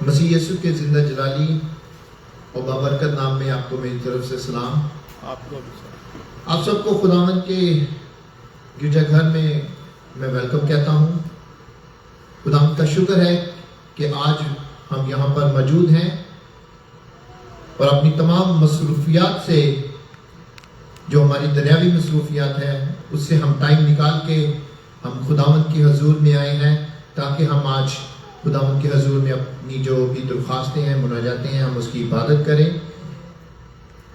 مسیح یسوع کے زندہ جلالی اور بابرکت نام میں آپ کو میری طرف سے سلام. آپ کو بھی سلام. آپ سب کو خداوند کے گرجا گھر میں ویلکم کہتا ہوں. خداوند کا شکر ہے کہ آج ہم یہاں پر موجود ہیں اور اپنی تمام مصروفیات سے، جو ہماری دنیاوی مصروفیات ہیں، اس سے ہم ٹائم نکال کے ہم خداوند کی حضور میں آئے ہیں تاکہ ہم آج خداوند کے حضور میں اپنی جو بھی درخواستیں ہیں، مناجاتیں ہیں، ہم اس کی عبادت کریں.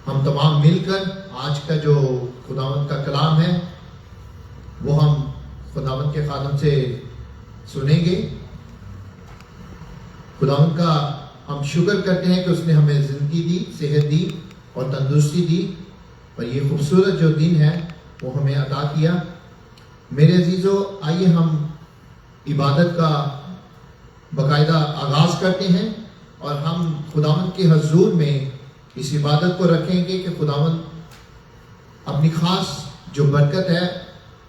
ہم تمام مل کر آج کا جو خداوند کا کلام ہے وہ ہم خداوند کے خادم سے سنیں گے. خداوند کا ہم شکر کرتے ہیں کہ اس نے ہمیں زندگی دی، صحت دی اور تندرستی دی، اور یہ خوبصورت جو دن ہے وہ ہمیں عطا کیا. میرے عزیزو، آئیے ہم عبادت کا باقاعدہ آغاز کرتے ہیں اور ہم خداوند کے حضور میں اس عبادت کو رکھیں گے کہ خداوند اپنی خاص جو برکت ہے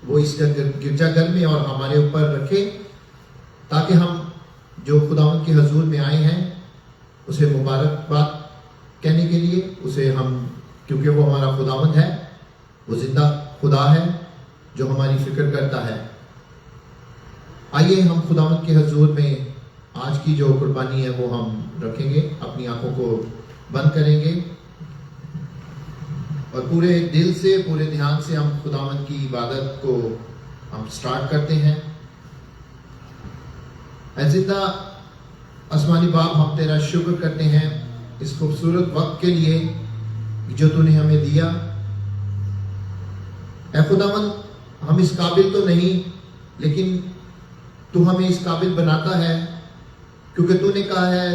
وہ اس گرجا گھر میں اور ہمارے اوپر رکھے، تاکہ ہم جو خداوند کے حضور میں آئے ہیں اسے مبارکباد کہنے کے لیے، اسے ہم، کیونکہ وہ ہمارا خداوند ہے، وہ زندہ خدا ہے جو ہماری فکر کرتا ہے. آئیے ہم خداوند کے حضور میں آج کی جو قربانی ہے وہ ہم رکھیں گے. اپنی آنکھوں کو بند کریں گے اور پورے دل سے، پورے دھیان سے ہم خداوند کی عبادت کو ہم سٹارٹ کرتے ہیں. اے زندہ آسمانی باپ، ہم تیرا شکر کرتے ہیں اس خوبصورت وقت کے لیے جو تو نے ہمیں دیا. اے خداوند، ہم اس قابل تو نہیں، لیکن تو ہمیں اس قابل بناتا ہے، کیونکہ تو نے کہا ہے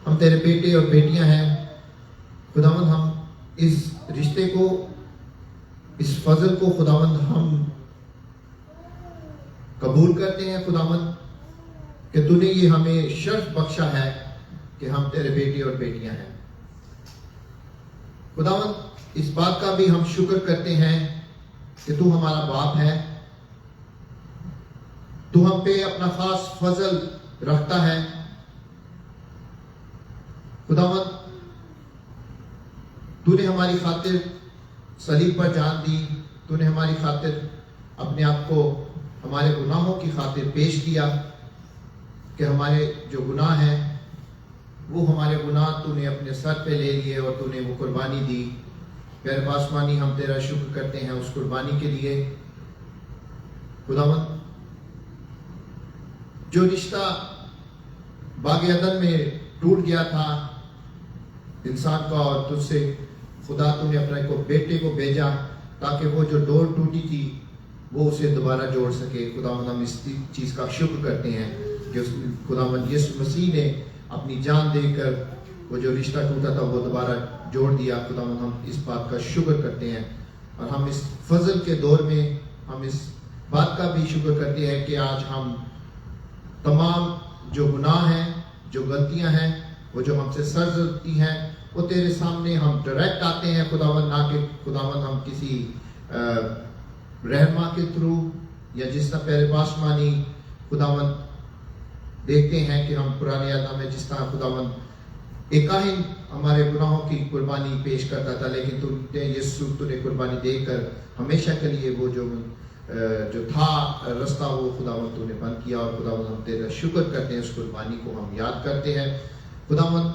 ہم تیرے بیٹے اور بیٹیاں ہیں. خداوند، ہم اس رشتے کو، اس فضل کو خداوند ہم قبول کرتے ہیں خداوند، کہ تو نے یہ ہمیں شرف بخشا ہے کہ ہم تیرے بیٹے اور بیٹیاں ہیں. خداوند، اس بات کا بھی ہم شکر کرتے ہیں کہ تو ہمارا باپ ہے، تو ہم پہ اپنا خاص فضل رکھتا ہے. خداوند، تو نے ہماری خاطر صلیب پر جان دی، تو نے ہماری خاطر اپنے آپ کو ہمارے گناہوں کی خاطر پیش کیا، کہ ہمارے جو گناہ ہیں وہ ہمارے گناہ تو نے اپنے سر پہ لے لیے اور تو نے وہ قربانی دی. پیارے پاسمانی، ہم تیرا شکر کرتے ہیں اس قربانی کے لیے. خداوند، جو رشتہ باغ عدن میں ٹوٹ گیا تھا انسان کا اور تجھ سے، خدا تو نے اپنے کو بیٹے کو بھیجا تاکہ وہ جو ڈور ٹوٹی تھی وہ اسے دوبارہ جوڑ سکے. خداوند، ہم اس چیز کا شکر کرتے ہیں کہ خداوند یسوع مسیح نے اپنی جان دے کر وہ جو رشتہ ٹوٹا تھا وہ دوبارہ جوڑ دیا. خداوند، ہم اس بات کا شکر کرتے ہیں، اور ہم اس فضل کے دور میں ہم اس بات کا بھی شکر کرتے ہیں کہ آج ہم تمام جو گناہ ہیں، جو غلطیاں ہیں، وہ جو ہم سے سرزدی ہیں، وہ تیرے سامنے ہم ڈائریکٹ آتے ہیں خداوند. نہ کہ خداوند ہم کسی رہنما کے تھرو یا جس طرح پہلے پاسمانی خداوند دیکھتے ہیں کہ ہم پرانے عہد میں جس طرح خداوند ایک کاہن ہمارے گناہوں کی قربانی پیش کرتا تھا، لیکن تو نے یسوع، تو نے قربانی دے کر ہمیشہ کے لیے وہ جو تھا رستہ وہ خداوند تو نے بند کیا. اور خداوند، ہم تیرا شکر کرتے ہیں، اس قربانی کو ہم یاد کرتے ہیں. خداوند،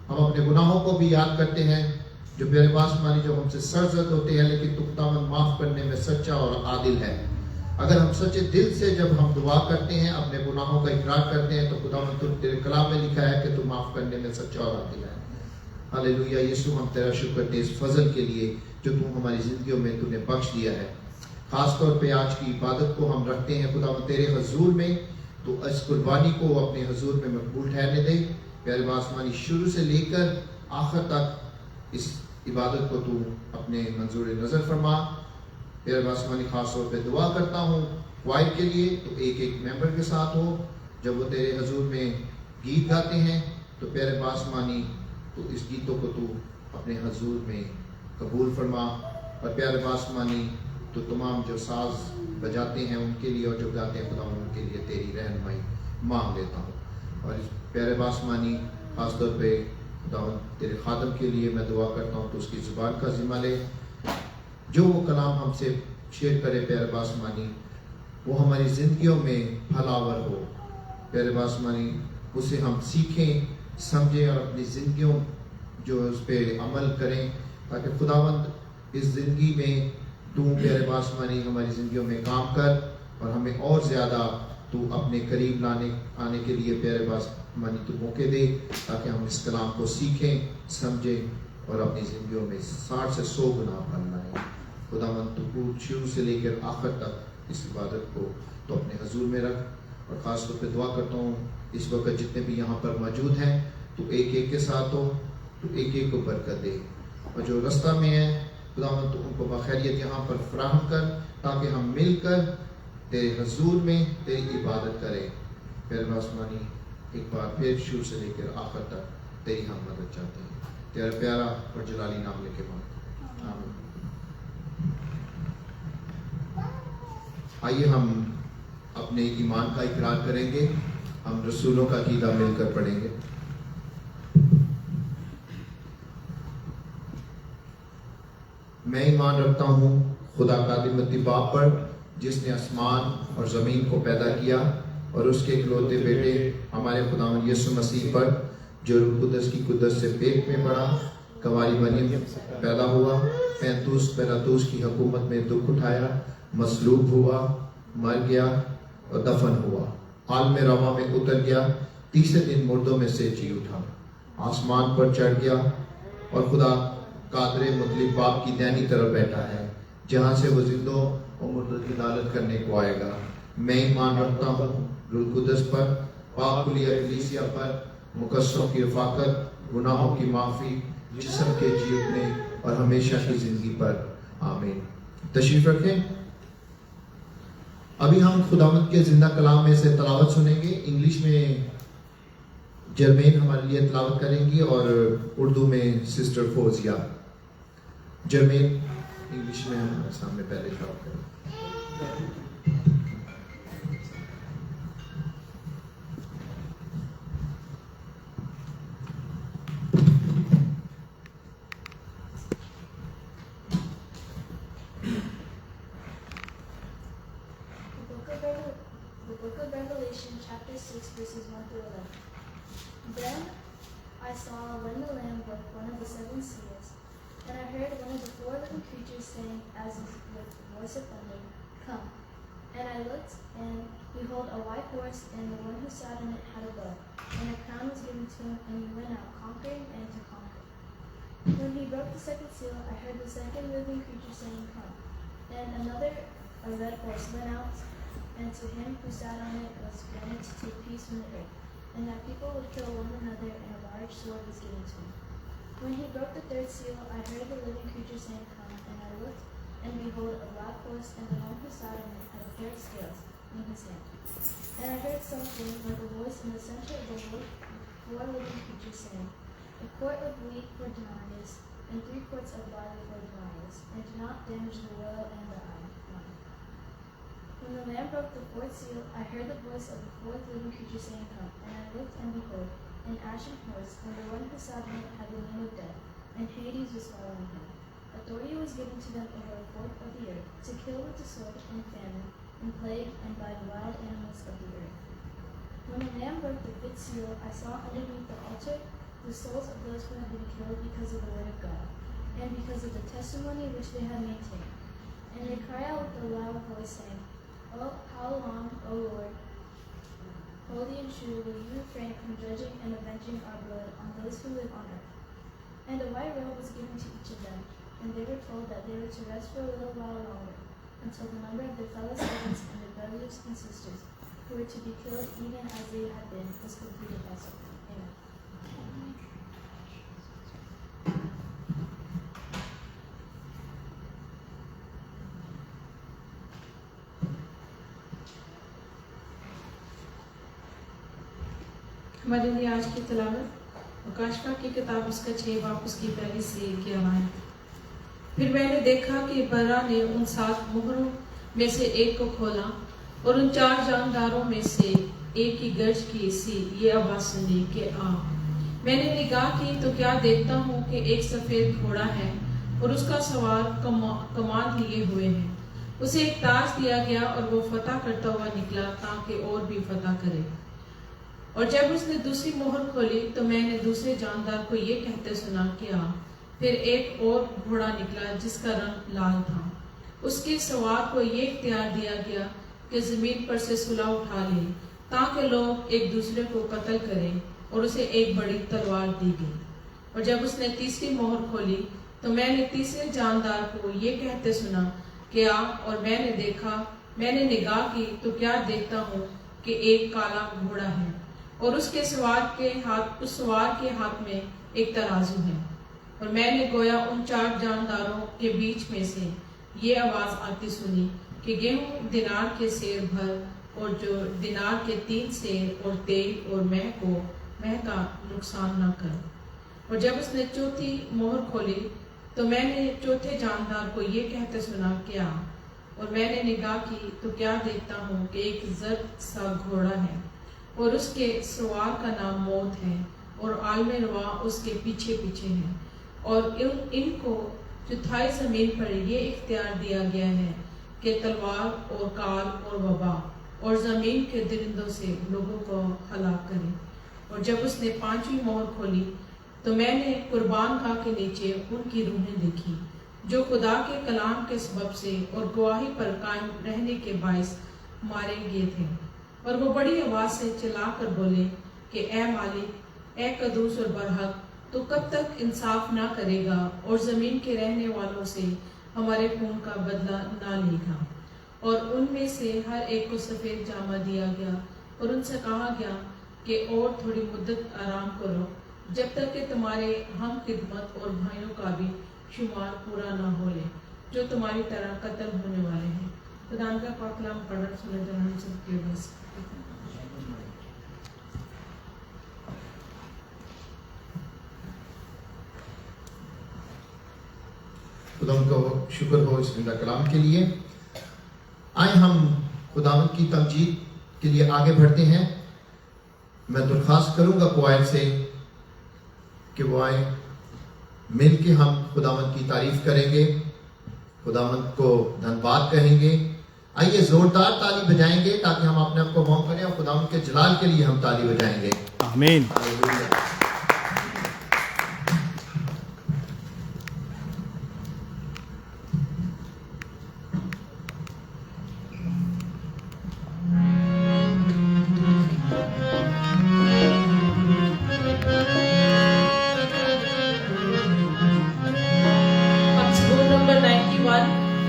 ہم اپنے گناہوں کو بھی یاد کرتے ہیں جو میرے پاس مانی جو ہم سے سرزد ہوتے ہیں، لیکن تو خداوند معاف کرنے میں سچا اور عادل ہے. اگر ہم سچے دل سے جب ہم دعا کرتے ہیں، اپنے گناہوں کا اقرار کرتے ہیں، تو خداوند تو تیرے کلام میں لکھا ہے کہ تو معاف کرنے میں سچا اور عادل ہے. ہاللیلویہ. یسوع، ہم تیرا شکر کرتے ہیں اس فضل کے لیے جو تو ہماری زندگیوں میں تو نے بخش دیا ہے. خاص طور پہ آج کی عبادت کو ہم رکھتے ہیں خداوند تیرے حضور میں، تو اس قربانی کو اپنے حضور میں مقبول ٹھہرنے دے. پیارے آسمانی، شروع سے لے کر آخر تک اس عبادت کو تو اپنے منظور نظر فرما. پیارے آسمانی، خاص طور پہ دعا کرتا ہوں وائد کے لیے، تو ایک ایک ممبر کے ساتھ ہو جب وہ تیرے حضور میں گیت گاتے ہیں، تو پیارے آسمانی تو اس گیتوں کو تو اپنے حضور میں قبول فرما. اور پیارے آسمانی تو تمام جو ساز بجاتے ہیں ان کے لیے اور جو گاتے ہیں خدا ان کے لیے تیری رہنمائی مانگ لیتا ہوں. اور اس پیارے باسمانی خاص طور پہ خداوند تیرے خادم کے لیے میں دعا کرتا ہوں تو اس کی زبان کا ذمہ لے، جو وہ کلام ہم سے شیئر کرے پیارے باسمانی وہ ہماری زندگیوں میں پھلاور ہو پیارے باسمانی، اسے ہم سیکھیں سمجھیں اور اپنی زندگیوں جو اس پہ عمل کریں، تاکہ خداوند اس زندگی میں تو پیارے باسمانی ہماری زندگیوں میں کام کر اور ہمیں اور زیادہ تو اپنے قریب آنے کے لیے پیارے باسمانی تو موقع دے، تاکہ ہم اس کلام کو سیکھیں سمجھیں اور اپنی زندگیوں میں 60 سے 100 گنا پن لائیں۔ خداوند تو شروع سے لے کر آخر تک اس عبادت کو تو اپنے حضور میں رکھ، اور خاص طور پہ دعا کرتا ہوں اس وقت جتنے بھی یہاں پر موجود ہیں تو ایک ایک کے ساتھ ہو، تو ایک ایک کو برکت دے، اور جو رستہ میں ہیں خداوند تو ان کو بخیریت یہاں پر فراہم کر، تاکہ ہم مل کر تیرے حضور میں تیری عبادت کریں۔ پیارے باسمانی ایک بار پھر شروع سے لے کر آخر تک تیری ہم مدد چاہتے ہیں، تیرا پیارا اور جلالی نام لے کے بعد آمین۔ آئیے ہم اپنے ایمان کا اقرار کریں گے، ہم رسولوں کا عقیدہ مل کر پڑھیں گے۔ میں ایمان رکھتا ہوں خدا قادر باپ پر، جس نے آسمان اور زمین کو پیدا کیا، اور اس کے اکلوتے بیٹے ہمارے خداوند یسوع مسیح پر، جو روح القدس کی قدرت سے پیٹ میں پڑا، کنواری مریم پیدا ہوا، پینتوس پیلاطوس کی حکومت میں دکھ اٹھایا، مصلوب ہوا، مر گیا اور دفن ہوا، عالم روا میں اتر گیا، تیسرے دن مردوں میں سے جی اٹھا، آسمان پر چڑھ گیا اور خدا قادر مطلب باپ کی دائنی طرف بیٹھا ہے، جہاں سے وہ زندوں اور مردوں کی عدالت کرنے کو آئے گا۔ میں ایمان رکھتا ہوں روح القدس پر، پاک کلیہ کلیسیا پر، مقدسوں کی رفاقت، گناہوں کی معافی، جسم کے جی اٹھنے اور ہمیشہ کی زندگی پر، آمین۔ تشریف رکھیں۔ ابھی ہم خداوند کے زندہ کلام میں سے تلاوت سنیں گے۔ انگلش میں جرمین ہمارے لیے تلاوت کریں گی اور اردو میں سسٹر فوزیہ۔ جرمین انگلش میں ہمارے سامنے پہلے تلاوت کریں۔ The book of Revelation, chapter 6, verses 1 through 11. Then I saw when the Lamb broke one of the 7 seals, and I heard one of the 4 living creatures saying, as with the voice of thunder, "Come." And I looked, and behold, a white horse, and the one who sat on it had a bow, and a crown was given to him, and he went out conquering and to conquer. When he broke the 2nd seal, I heard the 2nd living creature saying, "Come." And another, a red horse, went out, and to him who sat on it was granted to take peace from the earth, and that people would kill one another, and a large sword was given to him. When he broke the 3rd seal, I heard the living creature saying, "Come." And I looked, and behold, a black horse, and the one who sat on it had a pair of scales in his hand. And I heard something like a voice in the center of the 4 living creatures saying, "A quart of wheat for denarius, and 3 quarts of barley for denarius, and do not damage the oil and the wine." When the Lamb broke the 4th seal, I heard the voice of the 4th living creature saying, "Come." And I looked, and behold, an ashen horse, and the one who sat on it had the name of Death, and Hades was following him. Authority was given to them over a fourth of the earth, to kill with the sword, and famine, and plague, and by the wild animals of the earth. When the Lamb broke the 5th seal, I saw underneath the altar the souls of those who had been killed because of the word of God, and because of the testimony which they had maintained. And they cry out with a loud voice, saying, "Oh, how long, O Lord, holy and true, will you refrain from judging and avenging our blood on those who live on earth?" And a white robe was given to each of them, and they were told that they were to rest for a little while longer, until the number of their fellow servants and their brothers and sisters, who were to be killed even as they had been, was completed also. Amen. ہمارے لیے آج کی تلاوت مکاشفہ کی کتاب اس کا 6 باب اس کی پہلی سے 11 آیت۔ پھر میں نے دیکھا کہ برا نے ان 7 مہروں میں سے ایک کو کھولا، اور ان 4 جانداروں میں سے एक ही गर्ज की सी ये आवाज सुनी कि आ। मैंने निगाह की तो क्या देखता हूँ कि एक सफेद घोड़ा है और उसका सवार कमान लिए हुए हैं। उसे एक ताज दिया गया और वो फतह करता हुआ निकला ताकि और भी फतह करे। और जब उसने दूसरी मोहर खोली तो मैंने दूसरे जानदार को ये कहते सुना कि आ। फिर एक और घोड़ा निकला जिसका रंग लाल था। उसके सवार को ये इख्तियार दिया गया कि जमीन पर से सुलह उठा ले ताकि लोग एक दूसरे को कत्ल करें, और उसे एक बड़ी तलवार दी गई। और जब उसने तीसरी मोहर खोली तो मैंने तीसरे जानदार को ये कहते सुना कि आ। और मैंने निगाह की तो क्या देखता हूँ कि एक काला घोड़ा है और उसके सवार के हाथ में एक तराजू है। और मैंने गोया उन 4 जानदारों के बीच में से ये आवाज आती सुनी कि गेहूं दिनार के सेर भर, और जो दिनार के 3 सेर, और तेल और मह का नुकसान न कर। और जब उसने चौथी मोहर खोली तो मैंने चौथे जानदार को ये कहते सुना क्या। और मैंने निगाह की तो क्या देखता हूँ कि एक जर्द सा घोड़ा है और उसके सवार का नाम मौत है, और आलमे रवा उसके पीछे पीछे है। और इनको चौथाई जमीन पर ये इख्तियार दिया गया है कि तलवार और काल और वबा और जमीन के दरिंदों से लोगों को हलाक करें। और जब उसने 5वीं मोहर खोली तो मैंने कुर्बान गाह के नीचे उनकी रूहें देखी जो खुदा के कलाम के सबब से और गवाही पर कायम रहने के बायस मारे गए थे। और वो बड़ी आवाज से चिल्लाकर बोले कि ए मालिक, ए कदूस और बरहक, तो कब तक इंसाफ ना करेगा और जमीन के रहने वालों से हमारे खून का बदला ना लेगा। और उनमें से हर एक को सफेद जामा दिया गया और उनसे कहा गया कि और थोड़ी मुद्दत आराम करो जब तक कि तुम्हारे हम खिदमत और भाइयों का भी शुमार पूरा ना हो ले जो तुम्हारी तरह कत्ल होने वाले हैं। खुदा का पाक कलाम पढ़कर सुने जनाब सबके बस। खुदा को शुक्र हो इस जिंदा कलाम के लिए। आए हम खुदावंद की तमजीद के लिए आगे बढ़ते हैं। मैं दरख्वास्त करूंगा कुआयद से कि वो आए, मिल के हम खुदावंद की तारीफ करेंगे, खुदावंद को धन्यवाद कहेंगे। आइए जोरदार ताली बजाएंगे ताकि हम अपने आप को मौन करें और खुदावंद के जलाल के लिए हम ताली बजाएंगे। आमीन।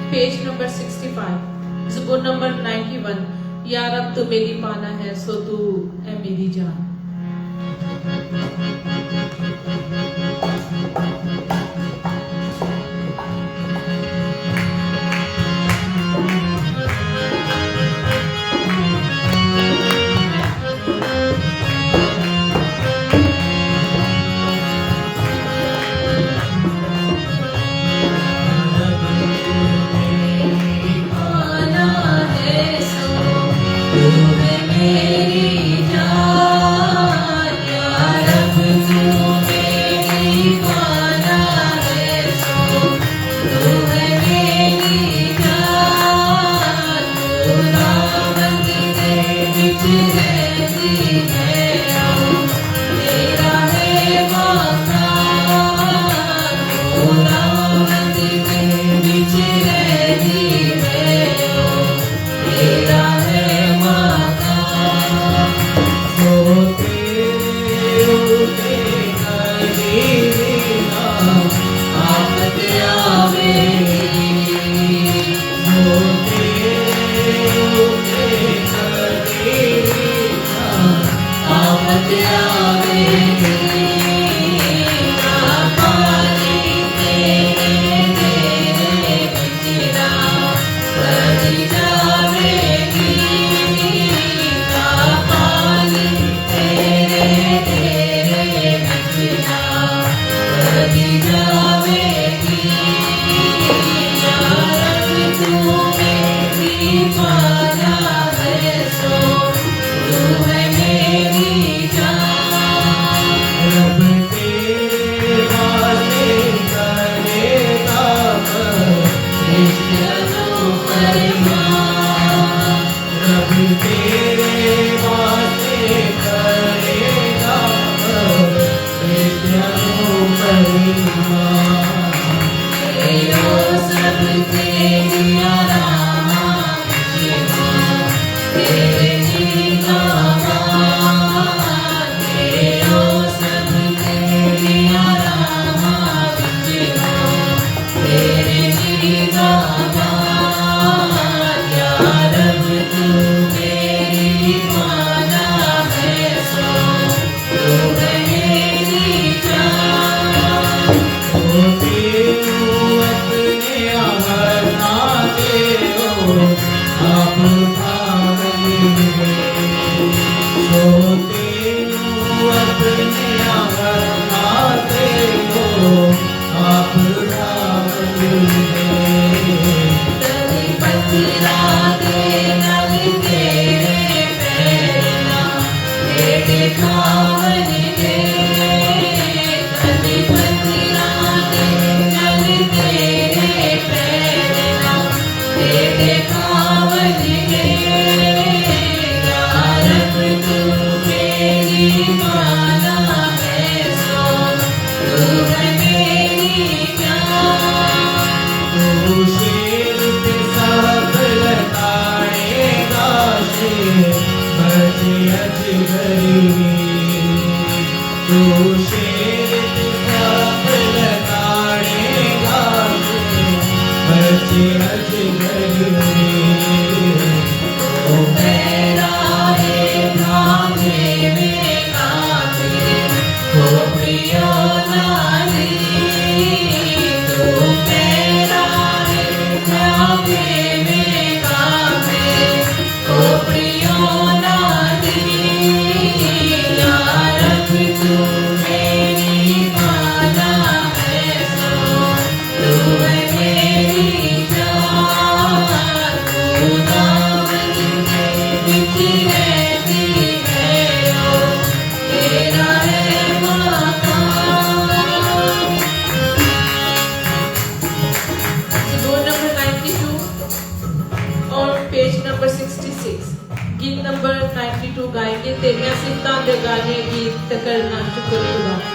पेज नंबर 65, ज़बूर नंबर 91। या रब तो मेरी पाना है सो तू है मेरी जान। Thank you. गीत नंबर 92 गाएंगे तेरियां सिफतां दे गाने गीत करना शुक्र खुदा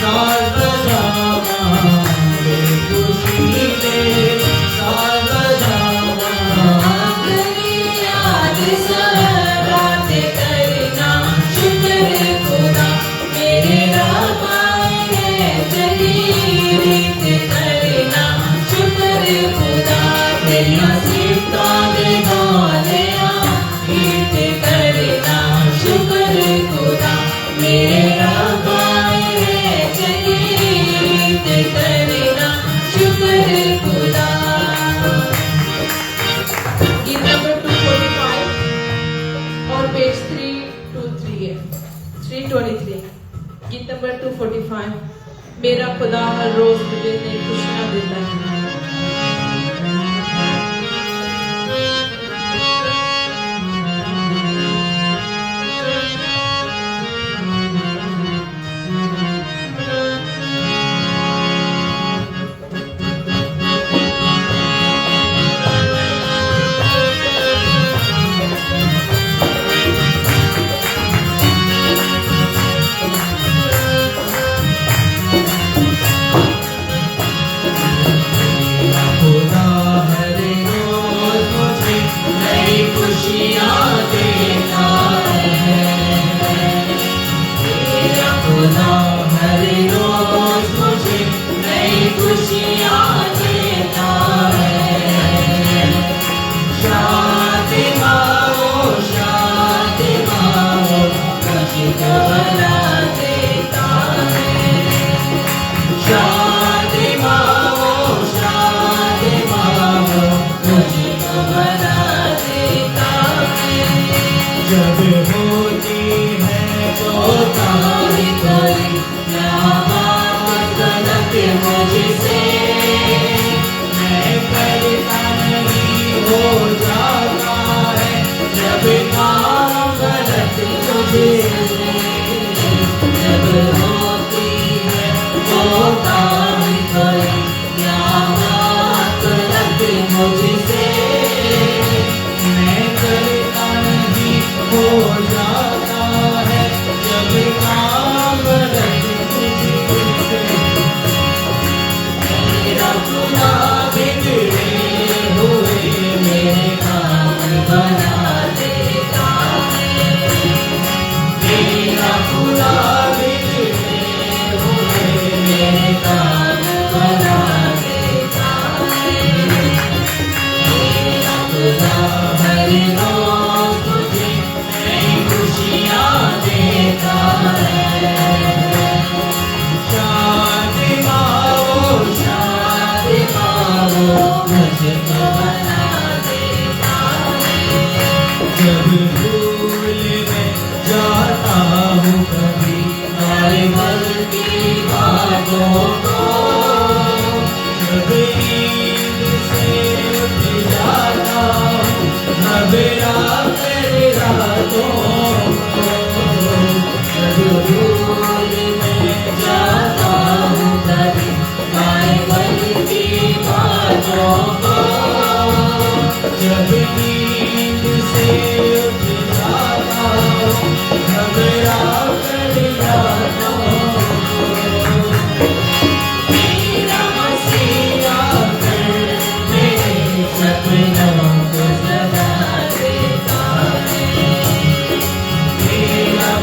सारा नंबर 245 मेरा खुदा हर रोज मुझे नई खुशियां देता है।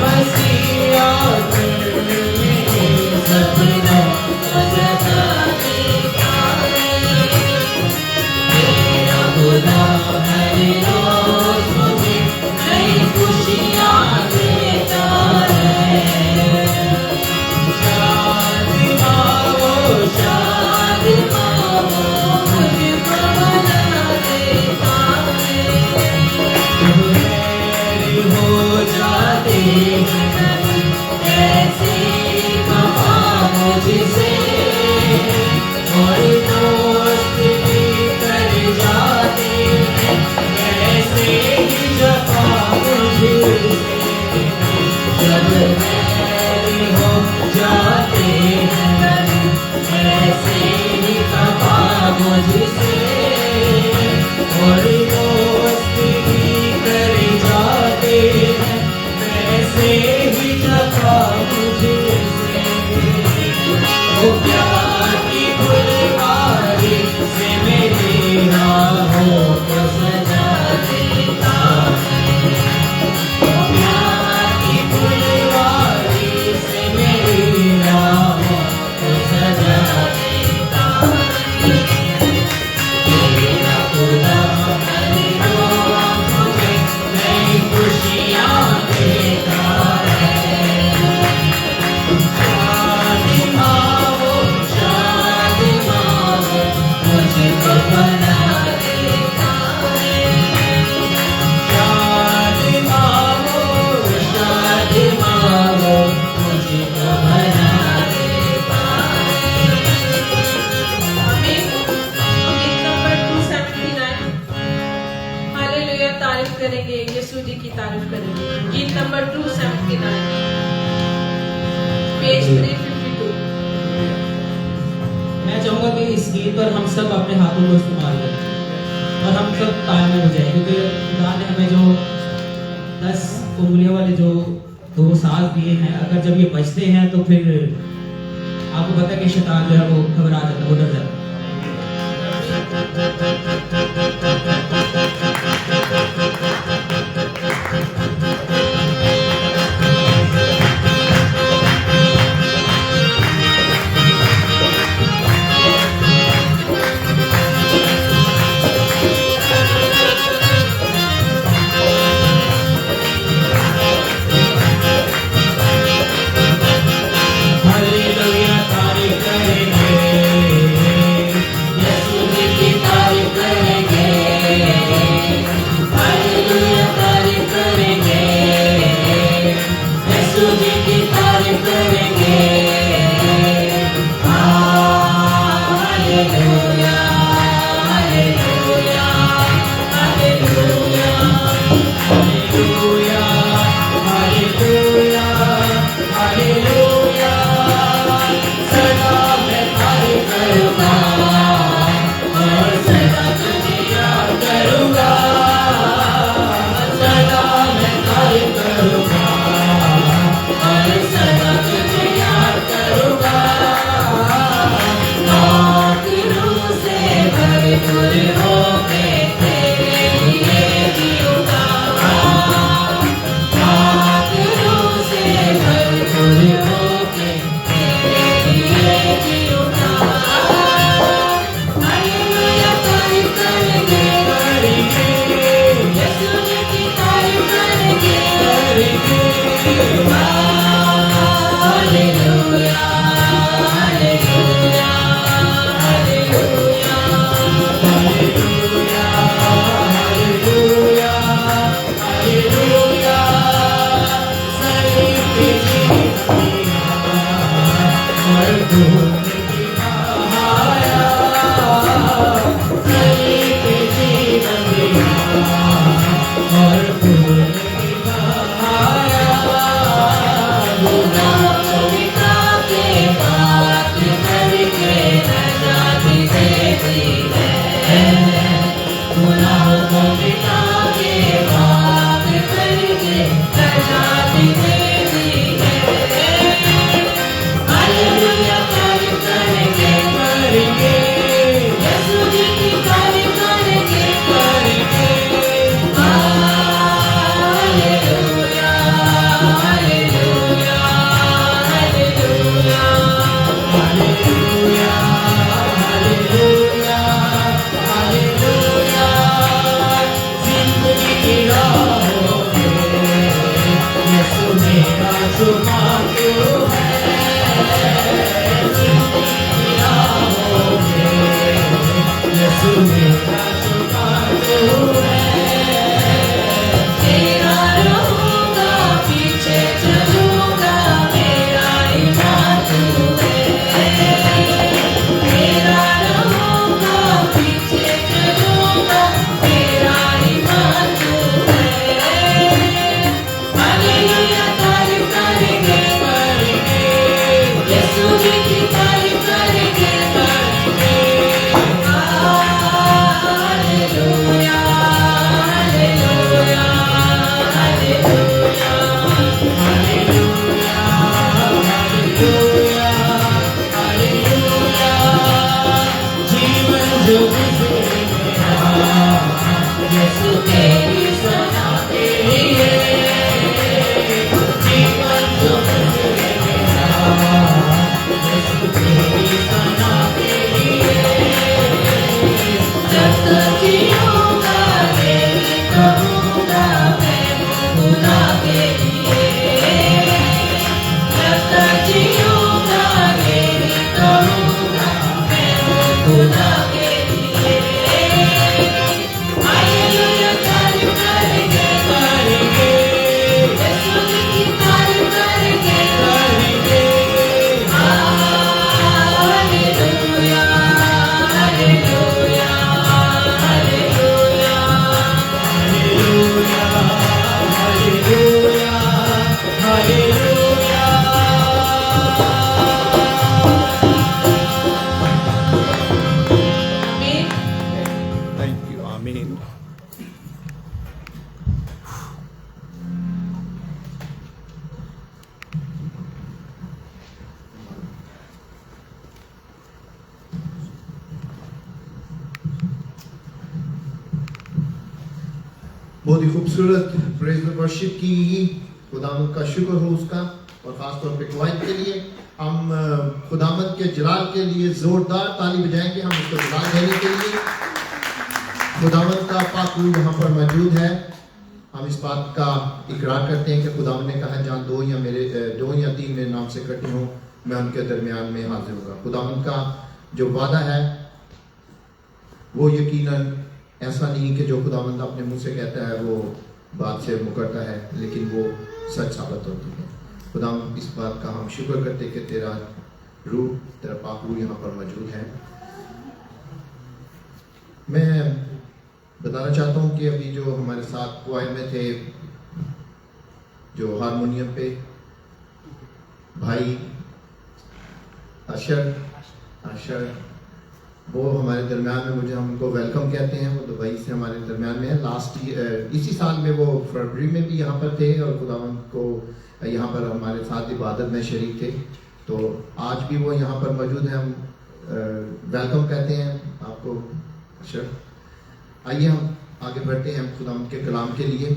Messiah. गीत पर हम सब अपने हाथों को इस्तेमाल करें और हम सब ताल में बजाएं, क्योंकि खुदा ने हमें जो 10 उंगलियों वाले जो 2 साज दिए हैं, अगर जब ये बजते हैं तो फिर आपको पता है कि शैतान जो है वो घबरा जाता है, वो डर जाता है। हालेलुया तारीफ करेंगे, यीशु जी की तारीफ करेंगे। हालेलुया तारीफ करेंगे, यीशु जी की तारीफ करेंगे। Hallelujah hallelujah hallelujah hallelujah hallelujah hallelujah. सदा मैं तारीफ करूंगा और सदा तुझे याद करूंगा। सदा मैं तारीफ करूंगा और सदा तुझे याद करूंगा। आँखों से भरपूर होके तेरे लिए जीऊंगा। आँखों से भरपूर होके तेरे लिए जीऊंगा। हालेलुया तारीफ करेंगे, यीशु जी की तारीफ करेंगे। Hallelujah hallelujah hallelujah hallelujah hallelujah hallelujah. सलीब की और खून की बहाया, सलीब की और खून की बहाया। गुनाहों को मिटा के पाक करके नजात देती है। गुनाहों को मिटा के पाक करके नजात देती है। हालेलुया तारीफ करेंगे, यीशु जी की तारीफ करेंगे। Hallelujah hallelujah hallelujah hallelujah hallelujah hallelujah. जिंदगी की राहों में यीशु मेरा जुमा क्यों है। जिंदगी की राहों में यीशु मेरा जुमा क्यों है। तेरा रहूंगा, पीछे चलूंगा, मेरा ईमान तू है। तेरा रहूंगा, पीछे चलूंगा, मेरा ईमान तू है। हालेलुया तारीफ करेंगे, यीशु जी की तारीफ करेंगे। Hallelujah hallelujah hallelujah hallelujah hallelujah hallelujah. जीवन जो गुजरे मेरा, यीशु तेरी सना के लिए। जीवन जो गुजरे मेरा, यीशु तेरी सना के लिए। जब तक जीऊंगा तेरी कहूंगा मैं खुदा के लिए। जब तक जीऊंगा तेरी कहूंगा मैं खुदा के लिए। हालेलुया तारीफ करेंगे, यीशु जी की तारीफ करेंगे। Hallelujah hallelujah hallelujah hallelujah hallelujah hallelujah. बहुत ही खूबसूरत प्रेज एंड वर्शिप की, खुदावंद का शुक्र हो उसका, और खास तौर पे क्वाइट के लिए हम खुदावंद के जलाल के लिए जोरदार ताली बजाएंगे, हम उसको जलाल देने के लिए। खुदावंद का पाक रूह यहाँ पर मौजूद है। हम इस बात का इकरार करते हैं कि खुदावंद ने कहा जहाँ दो या तीन मेरे नाम से इकट्ठे हों मैं उनके दरमियान में हाजिर होगा। खुदावंद का जो वादा है वो यकीनन ऐसा नहीं कि जो खुदावंद अपने मुंह से कहता है वो बात से मुकरता है, लेकिन वो सच साबित होती है। खुदावंद इस बात का हम शुक्र करते कि तेरा रूह, तेरा पाक रूह यहाँ पर मौजूद है। मैं बताना चाहता हूँ कि अभी जो हमारे साथ क्वायर में थे, जो हारमोनियम पे भाई अशर, वो हमारे दरमियान में, मुझे हम उनको वेलकम कहते हैं, वो दुबई से हमारे दरमियान में है। लास्ट ईयर इसी साल में वो फरवरी में भी यहाँ पर थे और खुदावंद को यहाँ पर हमारे साथ इबादत में शरीक थे, तो आज भी वो यहाँ पर मौजूद हैं। हम वेलकम कहते हैं आपको अशर। आइए हम आगे बढ़ते हैं खुदावंद के कलाम के लिए,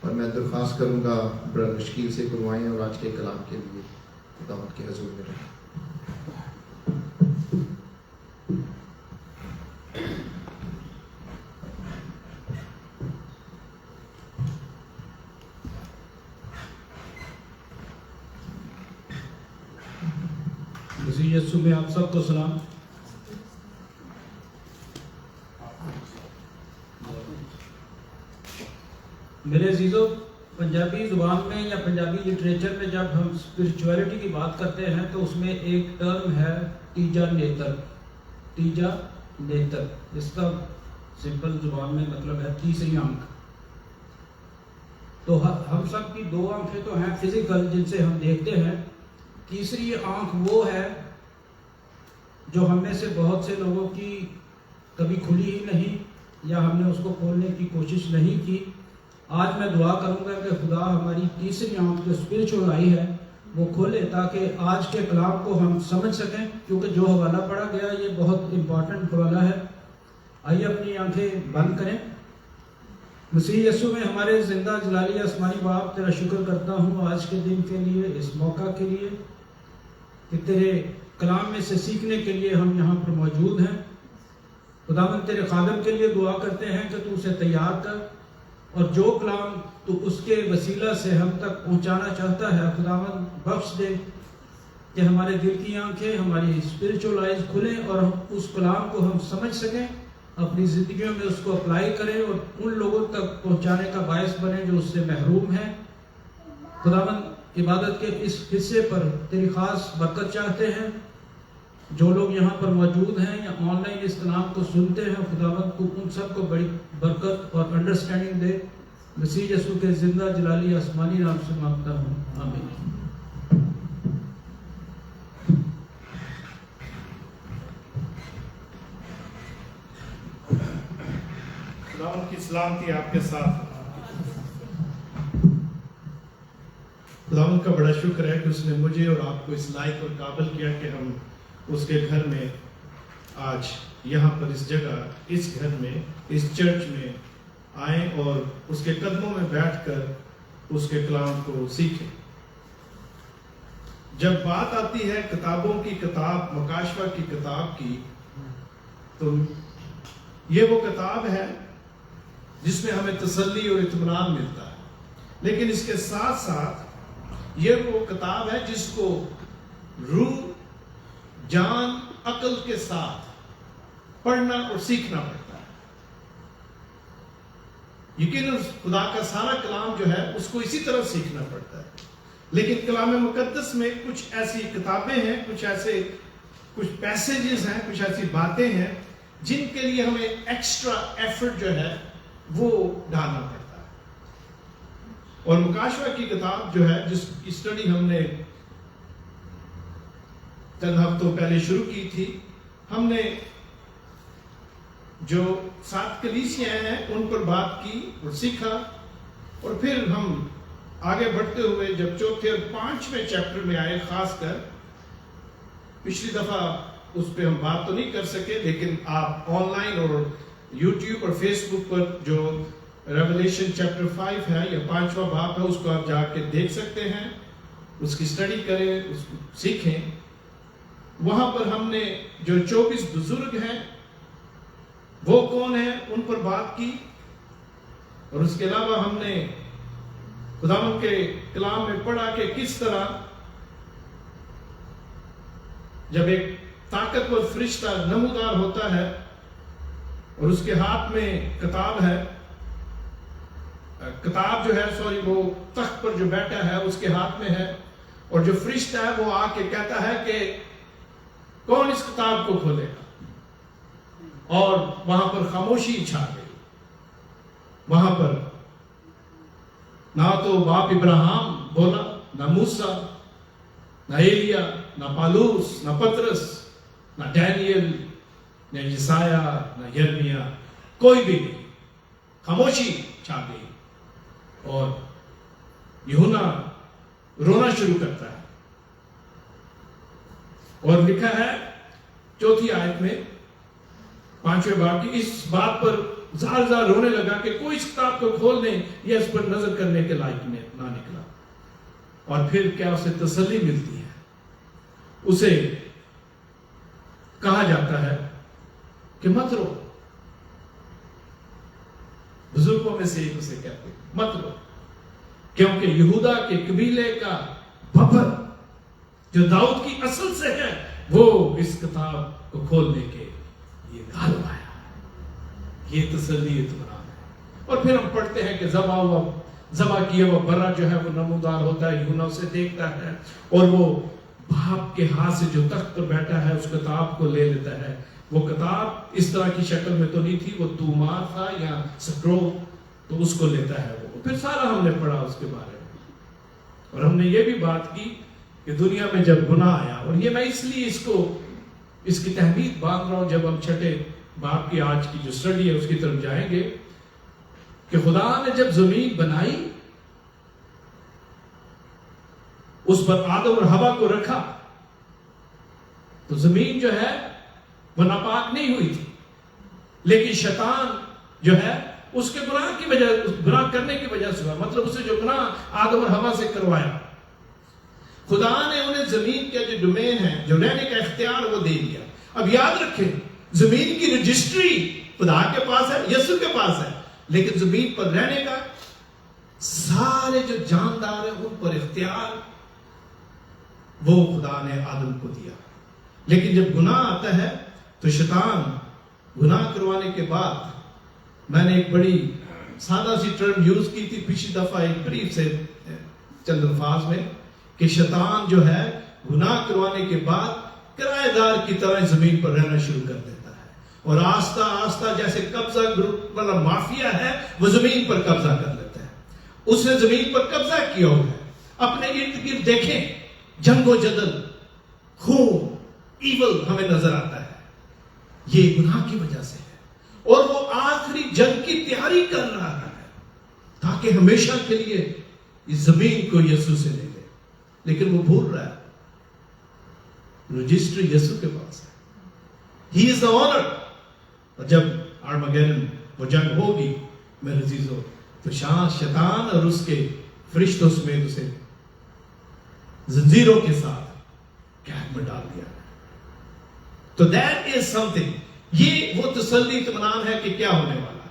और मैं दरख्वास्त करूँगा ब्रदर शकील से करवाएं और आज के कलाम के लिए खुदावंद के हुजूर में रहें। मसीह यीशु में आप सबको सलाम। मेरे अजीजों, पंजाबी ज़ुबान में या पंजाबी लिटरेचर में जब हम स्पिरिचुअलिटी की बात करते हैं तो उसमें एक टर्म है तीजा नेत्र। तीजा नेत्र, इसका सिंपल ज़ुबान में मतलब है तीसरी आंख। तो हम सब की दो आंखें तो हैं फिजिकल, जिनसे हम देखते हैं। तीसरी आंख वो है जो हम में से बहुत से लोगों की कभी खुली ही नहीं, या हमने उसको खोलने की कोशिश नहीं की। आज मैं दुआ करूंगा कि खुदा हमारी तीसरी आंख जो स्पिरिचुअल आई है वो खोले, ताकि आज के कलाम को हम समझ सकें, क्योंकि जो हवाला पढ़ा गया ये बहुत इम्पोर्टेंट हवाला है। आइए अपनी आंखें बंद करें। मसीह यीशु में हमारे जिंदा जलाली आसमानी बाप, तेरा शुक्र करता हूँ आज के दिन के लिए, इस मौका के लिए कि तेरे कलाम में से सीखने के लिए हम यहाँ पर मौजूद हैं। खुदावंद तेरे खादम के लिए दुआ करते हैं कि तू उसे तैयार कर, और जो कलाम तू उसके वसीला से हम तक पहुँचाना चाहता है खुदावंद बख्श दे कि हमारे दिल की आंखें, हमारी स्पिरिचुअल आइज खुलें और हम उस कलाम को हम समझ सकें, अपनी ज़िंदगियों में उसको अप्लाई करें और उन लोगों तक पहुँचाने का बायस बने जो उससे महरूम हैं। खुदावंद इबादत के इस हिस्से पर तेरी खास बरकत चाहते हैं। जो लोग यहाँ पर मौजूद हैं या ऑनलाइन इस कलाम को सुनते हैं, खुदावंद को उन सबको बड़ी बरकत और अंडरस्टैंडिंग दे। मसीह यीशु के जिंदा जलाली आसमानी नाम से मांगता हूँ, आमीन। खुदावंद की सलामती आपके साथ। खुदावंद का बड़ा शुक्र है कि उसने मुझे और आपको इस लायक और काबिल किया कि हम उसके घर में आज यहाँ पर इस जगह, इस घर में, इस चर्च में आए और उसके कदमों में बैठकर उसके कलाम को सीखें। जब बात आती है किताबों की किताब, मकाशवा की किताब की, तो ये वो किताब है जिसमें हमें तसल्ली और इत्मीनान मिलता है, लेकिन इसके साथ साथ ये वो किताब है जिसको रूह, जान, अकल के साथ पढ़ना और सीखना पड़ता है। यकीनन खुदा का सारा कलाम जो है उसको इसी तरह सीखना पड़ता है, लेकिन कलाम मुकद्दस में कुछ ऐसी किताबें हैं, कुछ पैसेजेस हैं, कुछ ऐसी बातें हैं जिनके लिए हमें एक्स्ट्रा एफर्ट जो है वो डालना पड़ता है। और मुकाशवा की किताब जो है, जिसकी स्टडी हमने चंद हफ्तों पहले शुरू की थी, हमने जो 7 कलीसियां हैं उन पर बात की और सीखा, और फिर हम आगे बढ़ते हुए जब चौथे और 5वें चैप्टर में आए, खासकर पिछली दफा उस पर हम बात तो नहीं कर सके, लेकिन आप ऑनलाइन और यूट्यूब और फेसबुक पर जो रेवलेशन चैप्टर 5 है या 5वां बाब है, उसको आप जाके देख सकते हैं, उसकी स्टडी करें, उसको सीखें। वहां पर हमने जो 24 बुजुर्ग हैं वो कौन है उन पर बात की, और उसके अलावा हमने खुदावंद के कलाम में पढ़ा कि किस तरह जब एक ताकतवर फरिश्ता नमूदार होता है और उसके हाथ में किताब है, किताब जो है सॉरी वो तख्त पर जो बैठा है उसके हाथ में है, और जो फरिश्ता है वो आके कहता है कि कौन इस किताब को खोलेगा, और वहां पर खामोशी छा गई। वहां पर ना तो बाप इब्राहिम बोला, ना मूसा, ना एलिया, ना पालूस, ना पतरस, ना डैनियल, ना यसाया, ना यर्मिया, कोई भी नहीं। खामोशी छा गई और यूहन्ना रोना शुरू करता है। और लिखा है 4थी आयत में 5वें बाब की, इस बात पर जार जार रोने लगा कि कोई इस किताब को खोलने या इस पर नजर करने के लायक में ना निकला। और फिर क्या उसे तसल्ली मिलती है, उसे कहा जाता है कि मत रो। बुजुर्गों में से एक उसे कहते मत रो, क्योंकि यहूदा के कबीले का बबर जो दाऊद की असल से है वो इस किताब को खोलने के लिए गालव आया। ये तसल्ली इत्मीनान है। और फिर हम पढ़ते हैं कि ज़बा किया हुआ बर्रा जो है वो नमूदार होता है, यूहन्ना उसे देखता है और वो बाप के हाथ से जो तख्त पर बैठा है उस किताब को ले लेता है। वो किताब इस तरह की शक्ल में तो नहीं थी, वो तूमार था या स्क्रोल, तो उसको लेता है वो। फिर सारा हमने पढ़ा उसके बारे में, और हमने ये भी बात की कि दुनिया में जब गुनाह आया, और ये मैं इसलिए इसकी तहमीद बांध रहा हूं, जब हम 6ठे बाब की आज की जो स्टडी है उसकी तरफ जाएंगे, कि खुदा ने जब जमीन बनाई उस पर आदम और हवा को रखा, तो जमीन जो है वो नापाक नहीं हुई थी, लेकिन शैतान जो है उसके गुनाह करने की वजह से हुआ। मतलब उसे जो गुनाह आदम और हवा से करवाया, खुदा ने उन्हें जमीन का जो डोमेन है, जो रहने का इख्तियार, वो दे दिया। अब याद रखें, जमीन की रजिस्ट्री खुदा के पास है, यीशु के पास है, लेकिन जमीन पर रहने का सारे जो जानदार है उन पर इख्तियार वो खुदा ने आदम को दिया। लेकिन जब गुनाह आता है तो शैतान गुनाह करवाने के बाद, मैंने एक बड़ी सादा सी टर्म यूज की थी पिछली दफा एक ब्रीफ से चंद अल्फाज में, कि शैतान जो है गुनाह करवाने के बाद किराएदार की तरह जमीन पर रहना शुरू कर देता है, और आस्ता आस्ता जैसे कब्जा ग्रुप वाला माफिया है वो जमीन पर कब्जा कर लेता है। उसने जमीन पर कब्जा किया हुआ है। अपने इर्द गिर्द देखें, जंगो जदल, खून, ईवल हमें नजर आता है, ये गुनाह की वजह से है। और वो आखिरी जंग की तैयारी कर रहा है ताकि हमेशा के लिए इस जमीन को यीशु से ले ले, लेकिन वो भूल रहा है रजिस्ट्री यीशु के पास है। He is the honour. और जब आर्मागेडन वो जंग होगी मेरे अजीजों, तो शैतान और उसके फरिश्तों समेत उसे जंजीरों के साथ कैद में डाल दिया। तो दैट इज समथिंग, ये वो तसल्ली इत्मीनान है कि क्या होने वाला है।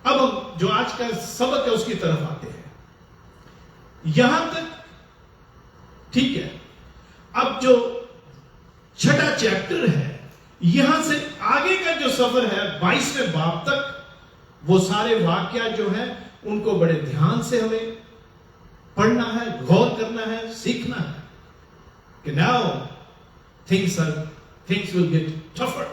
अब हम जो आज का सबक है उसकी तरफ आते हैं। यहां तक ठीक है। अब जो 6ठा चैप्टर है, यहां से आगे का जो सफर है 22वें बाब तक, वो सारे वाक्य जो है उनको बड़े ध्यान से हमें पढ़ना है, गौर करना है, सीखना है कि now things will get tougher.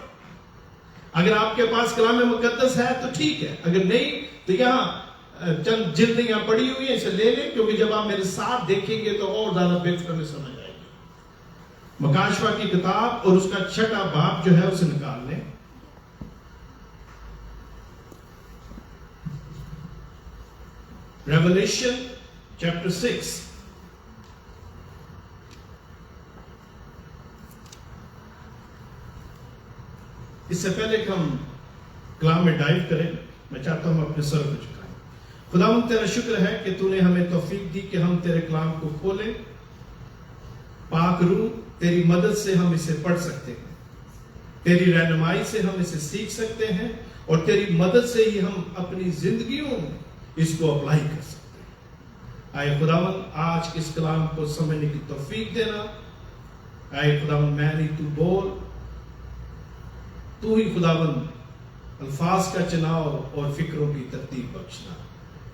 अगर आपके पास कलाम मुकद्दस है तो ठीक है, अगर नहीं तो यहां चंद जिल्दें यहां पड़ी हुई है, इसे ले लें, क्योंकि जब आप मेरे साथ देखेंगे तो और ज्यादा बेहतर हमें समझ आएगी। मकाशवा की किताब और उसका 6ठा बाब जो है उसे निकाल लें। Revelation chapter 6। इससे पहले कि हम कलाम में डाइव करें, मैं चाहता हूं अपने सर को झुकाएं। खुदावंद तेरा शुक्र है कि तूने हमें तौफीक दी कि हम तेरे कलाम को खोलें। पाक रूह तेरी मदद से हम इसे पढ़ सकते हैं, तेरी रहनुमाई से हम इसे सीख सकते हैं और तेरी मदद से ही हम अपनी जिंदगियों में इसको अप्लाई कर सकते हैं। आए खुदावंद आज इस कलाम को समझने की तौफीक देना। आए खुदावंद मैं नहीं तू बोल, तू ही खुदावंद अल्फाज का चुनाव और फिक्रों की तरतीब बख्शना।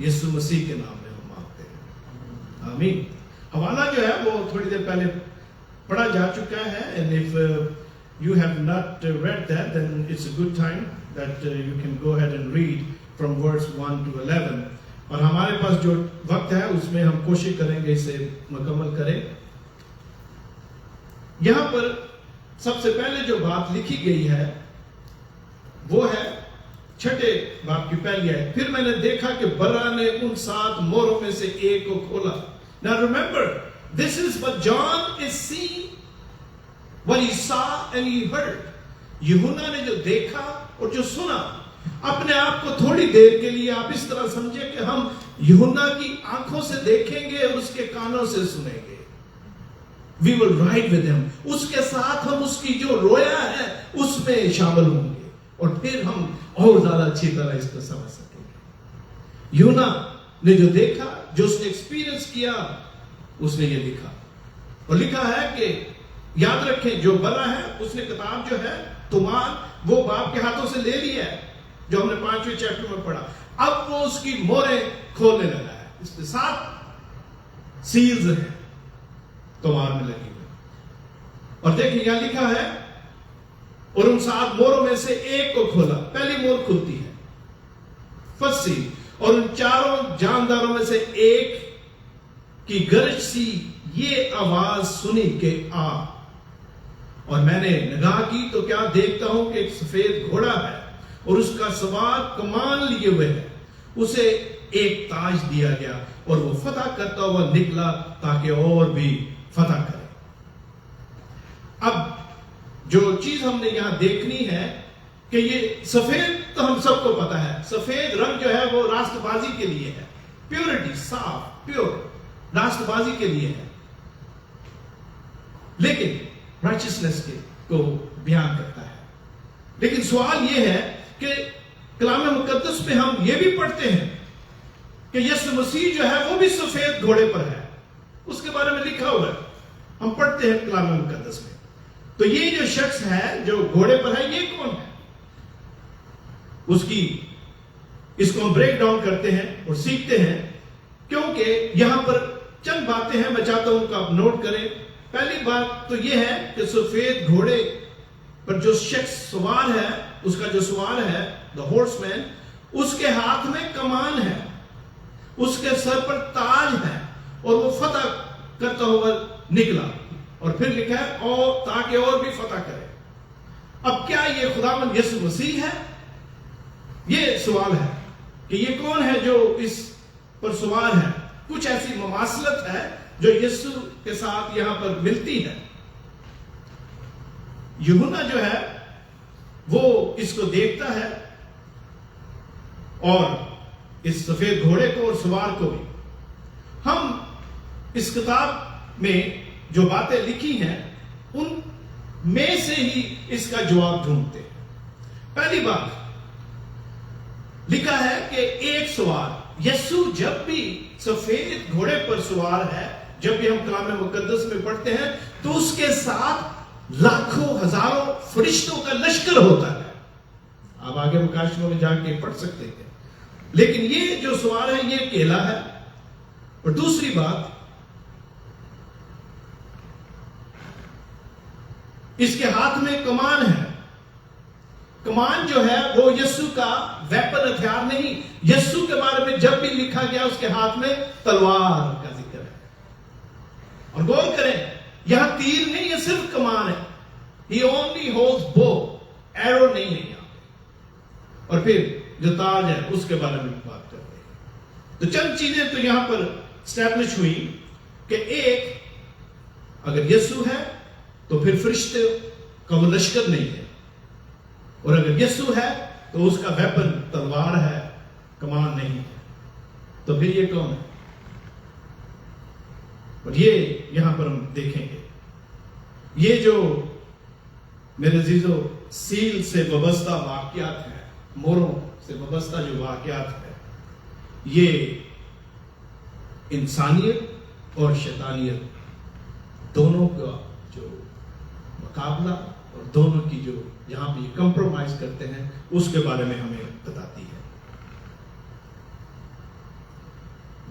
यीशु मसीह के नाम में हम मांगते हैं, आमीन। हवाला जो है वो थोड़ी देर पहले पढ़ा जा चुका है, and if you have not read that, then it's a good time that you can go ahead and read from verse 1 to 11. और हमारे पास जो वक्त है उसमें हम कोशिश करेंगे इसे मुकम्मल करें। यहां पर सबसे पहले जो बात लिखी गई है वो है 6 बाब की पहली है। फिर मैंने देखा कि बर्रा ने उन 7 मोहरों में से एक को खोला। Now remember, this is what John is seeing, what he saw and he heard. यूहन्ना ने जो देखा और जो सुना, अपने आप को थोड़ी देर के लिए आप इस तरह समझे कि हम यूहन्ना की आंखों से देखेंगे और उसके कानों से सुनेंगे। We will ride with him. उसके साथ हम उसकी जो रोया है उसमें शामिल होंगे और फिर हम और ज्यादा अच्छी तरह इसको समझ सकेंगे। यूहन्ना ने जो देखा, जो उसने एक्सपीरियंस किया, उसने ये लिखा और लिखा है कि याद रखें जो बर्रा है उसने किताब जो है तुमान वो बाप के हाथों से ले ली है, जो हमने 5वें चैप्टर में पढ़ा। अब वो उसकी मोहरें खोलने लगा है। इसमें 7 सील्स हैं तुमान में लगी हुई। और देखिए यहां लिखा है और उन 7 मोहरों में से एक को खोला। पहली मोहर खुलती है, फर्स्ट सील, और उन 4 जानदारों में से एक की गरज सी ये आवाज सुनी कि आ। और मैंने निगाह की तो क्या देखता हूं कि एक सफेद घोड़ा है और उसका सवार कमान लिए हुए है। उसे एक ताज दिया गया और वो फतह करता हुआ निकला ताकि और भी फतह करे। अब जो चीज हमने यहां देखनी है कि ये सफेद तो हम सबको पता है, सफेद रंग जो है वो राष्ट्रबाजी के लिए है, प्योरिटी, साफ, प्योर राष्ट्रबाजी के लिए है, लेकिन राइचियसनेस को बयान करता है। लेकिन सवाल यह है कि कलाम मुकद्दस में हम ये भी पढ़ते हैं कि यीशु मसीह जो है वो भी सफेद घोड़े पर है, उसके बारे में लिखा हुआ है, हम पढ़ते हैं कलाम मुकद्दस में। तो ये जो शख्स है जो घोड़े पर है, ये कौन है? उसकी इसको हम ब्रेक डाउन करते हैं और सीखते हैं, क्योंकि यहां पर चंद बातें हैं, मैं चाहता हूं कि आप नोट करें। पहली बात तो यह है कि सफेद घोड़े पर जो शख्स सवार है, उसका जो सवार है, द हॉर्समैन, उसके हाथ में कमान है, उसके सर पर ताज है और वो फतह करता हुआ निकला। और फिर लिखा है और ताकि और भी फतह करे। अब क्या ये खुदावंद यीशु मसीह है? ये सवाल है कि ये कौन है जो इस पर सवार है। कुछ ऐसी ममासलत है जो यीशु के साथ यहां पर मिलती है। यूहन्ना जो है वो इसको देखता है और इस सफेद घोड़े को और सवार को भी। हम इस किताब में जो बातें लिखी हैं उन में से ही इसका जवाब ढूंढते हैं। पहली बात लिखा है कि एक सवार, यीशु जब भी सफेद घोड़े पर सवार है, जब भी हम कलाम मुकद्दस में पढ़ते हैं तो उसके साथ लाखों हजारों फरिश्तों का लश्कर होता है। आप आगे मुकाशमों में जाके पढ़ सकते हैं। लेकिन ये जो सवार है ये अकेला है। और दूसरी बात, इसके हाथ में कमान है। कमान जो है वो यीशु का वेपन, हथियार नहीं। यीशु के बारे में जब भी लिखा गया उसके हाथ में तलवार का जिक्र है। और गौर करें, यहां तीर नहीं है, सिर्फ कमान है। He only holds bow, arrow नहीं है यहां पे। और फिर जो ताज है उसके बारे में बात करते हैं। तो चंद चीजें तो यहां पर स्टैब्लिश हुई कि एक, अगर यीशु है तो फिर फरिश्ते का वो लश्कर नहीं है, और अगर यीशु है तो उसका वेपन तलवार है कमान नहीं है, तो फिर ये कौन है? और ये यहां पर हम देखेंगे, ये जो मेरे अजीजों सील से वाबस्ता वाकयात है, मोरों से वाबस्ता जो वाकयात है, ये इंसानियत और शैतानियत दोनों का जो मुकाबला और दोनों की जो जहां पे कंप्रोमाइज करते हैं उसके बारे में हमें बताती है।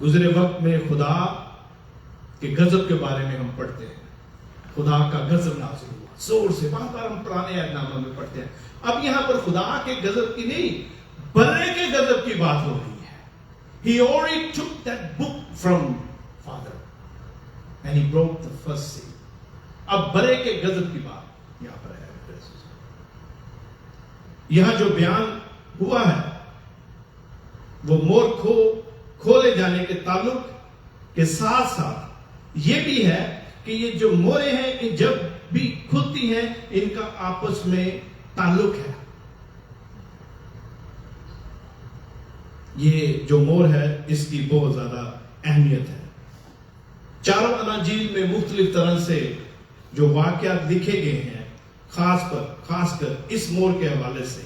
गुजरे वक्त में खुदा के गजब के बारे में हम पढ़ते हैं, खुदा का गजब नाज़िल हुआ जोर से, बार बार हम पुराने ऐतनामा में पढ़ते हैं। अब यहां पर खुदा के गजब की नहीं, बर्रे के गजब की बात हो रही है। He already took that book from Father and he broke the first seal. अब बर्रे के गजब की बात यहां पर है। यहां जो बयान हुआ है वो मोर खोले जाने के ताल्लुक के साथ साथ ये भी है कि ये जो मोरे हैं इन जब भी खुलती हैं इनका आपस में ताल्लुक है। ये जो मोर है इसकी बहुत ज्यादा अहमियत है। चारों अनाजील में मुख्तलिफ तरह से जो वाकयात लिखे गए हैं, खासकर इस मोर के हवाले से,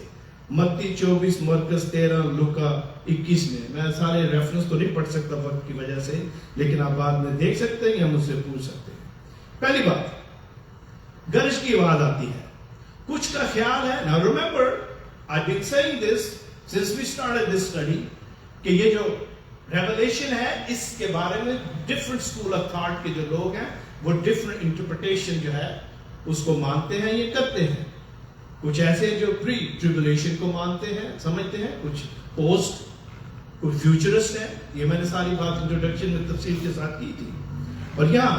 मत्ती 24, मरकस 13, लूका 21 में, मैं सारे रेफरेंस तो नहीं पढ़ सकता वक्त की वजह से, लेकिन आप बाद में देख सकते हैं या मुझसे पूछ सकते हैं। पहली बात, गरज की आवाज आती है, कुछ का ख्याल है। Now remember, I been saying this since we started this study, कि ये जो रेवलेशन है इसके बारे में डिफरेंट स्कूल ऑफ थॉट के जो लोग हैं वो डिफरेंट इंटरप्रिटेशन जो है उसको मानते हैं, ये करते हैं। कुछ ऐसे जो प्री ट्रिबुलेशन को मानते हैं, समझते हैं, कुछ पोस्ट, कुछ फ्यूचरिस्ट है। ये मैंने सारी बात इंट्रोडक्शन में तफसील के साथ की थी। और यहां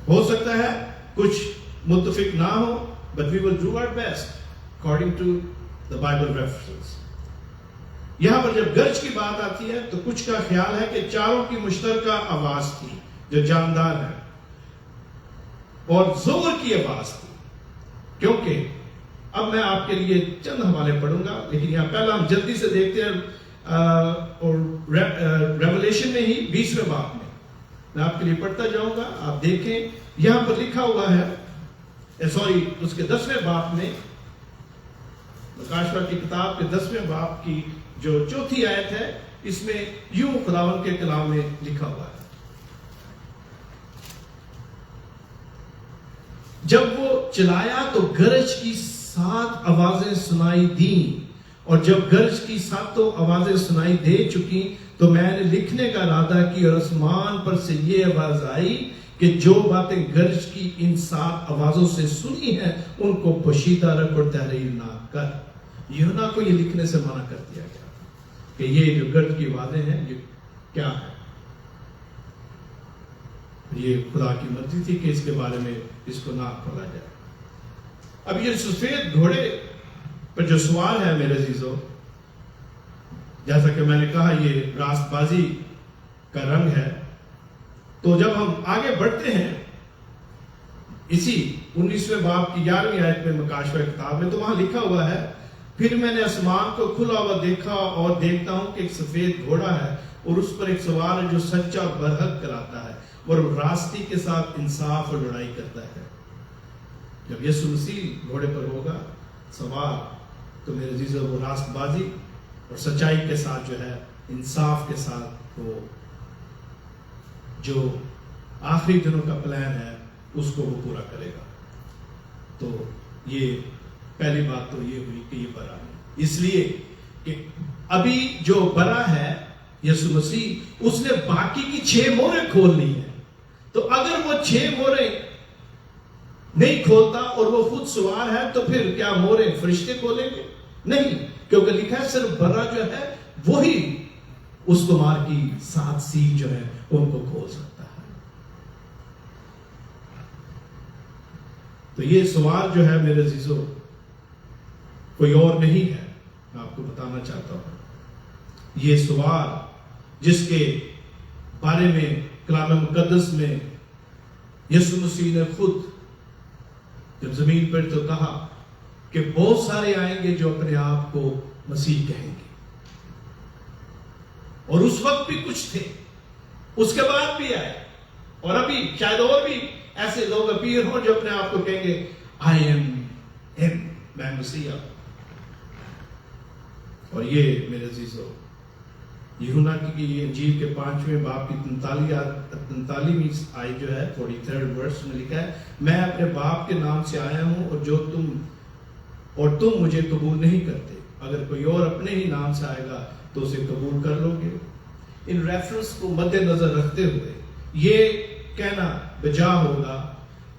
हो सकता है कुछ मुत्तफिक ना हो, but we will do our best according to the Bible references. यहां पर जब गरज की बात आती है तो कुछ का ख्याल है कि चारों की मुश्तरका आवाज थी जो जानदार है, और जोर की आवाज थी। क्योंकि अब मैं आपके लिए चंद हवाले पढ़ूंगा, लेकिन यहां पहला हम जल्दी से देखते हैं और रेवलेशन में ही 20वें बाब में मैं आपके लिए पढ़ता जाऊंगा, आप देखें। यहां पर लिखा हुआ है, सॉरी, उसके 10वें बाब में, प्रकाशवा की किताब के 10वें बाब की जो 4थी आयत है, इसमें यूं खुदावन के कलाम में लिखा हुआ है, जब वो चिल्लाया तो गरज की 7 आवाजें सुनाई दी, और जब गरज की 7 आवाजें सुनाई दे चुकी तो मैंने लिखने का इरादा किया, और आसमान पर से ये आवाज आई कि जो बातें गरज की इन 7 आवाजों से सुनी है उनको पोशीदा रख और तहरीर ना कर। यूहन्ना को ये लिखने से मना कर दिया गया कि ये जो गरज की आवाजें हैं ये क्या है। ये खुदा की मर्जी थी कि इसके बारे में इसको ना खोला जाए। अब ये सफेद घोड़े पर जो सवाल है मेरे अजीजों, जैसा कि मैंने कहा ये रास्तबाजी का रंग है। तो जब हम आगे बढ़ते हैं इसी 19वें बाब की 11वीं आयत में मकाशवा किताब में, तो वहां लिखा हुआ है, फिर मैंने आसमान को खुला हुआ देखा और देखता हूं कि एक सफेद घोड़ा है और उस पर एक सवार है जो सच्चा और बरहक कराता है और रास्ते के साथ इंसाफ और लड़ाई करता है। जब यीशु मसीह घोड़े पर होगा सवार, तो मेरे अजीजों वो रास्तबाजी और सच्चाई के साथ जो है, इंसाफ के साथ वो जो आखिरी दिनों का प्लान है उसको वो पूरा करेगा। तो ये पहली बात तो ये हुई कि ये बरा है, इसलिए कि अभी जो बरा है यीशु मसीह, उसने बाकी की 6 मोहरें खोल ली है। तो अगर वो 6 मोहरें नहीं खोलता और वो खुद सवार है, तो फिर क्या मोहरें फरिश्ते खोलेंगे? नहीं, क्योंकि लिखा है सिर्फ बरा जो है वही उस कुमार की 7 सील जो है उनको खोल सकता है। तो ये सवाल जो है मेरे अजीजों कोई और नहीं है, मैं आपको बताना चाहता हूं। ये सवाल जिसके बारे में कलाम मुकद्दस में यीशु मसीह ने खुद जब जमीन पर तो कहा कि बहुत सारे आएंगे जो अपने आप को मसीह कहेंगे, اور اس وقت بھی کچھ تھے, اس کے بعد بھی آئے, اور ابھی شاید اور بھی ایسے لوگ اپیئر ہوں جو اپنے آپ کو کہیں گے آئی ایم ہم, میں مسیح. اور یہ میرے عزیزو یوحنا کی یہ انجیل کے 5ویں باب کی 43ویں آیت جو ہے 43rd ورس میں لکھا ہے, میں اپنے باپ کے نام سے آیا ہوں اور تم مجھے قبول نہیں کرتے, اگر کوئی اور اپنے ہی نام سے آئے گا تو اسے قبول کر لو گے. ان ریفرنس کو مد نظر رکھتے ہوئے یہ کہنا بجا ہوگا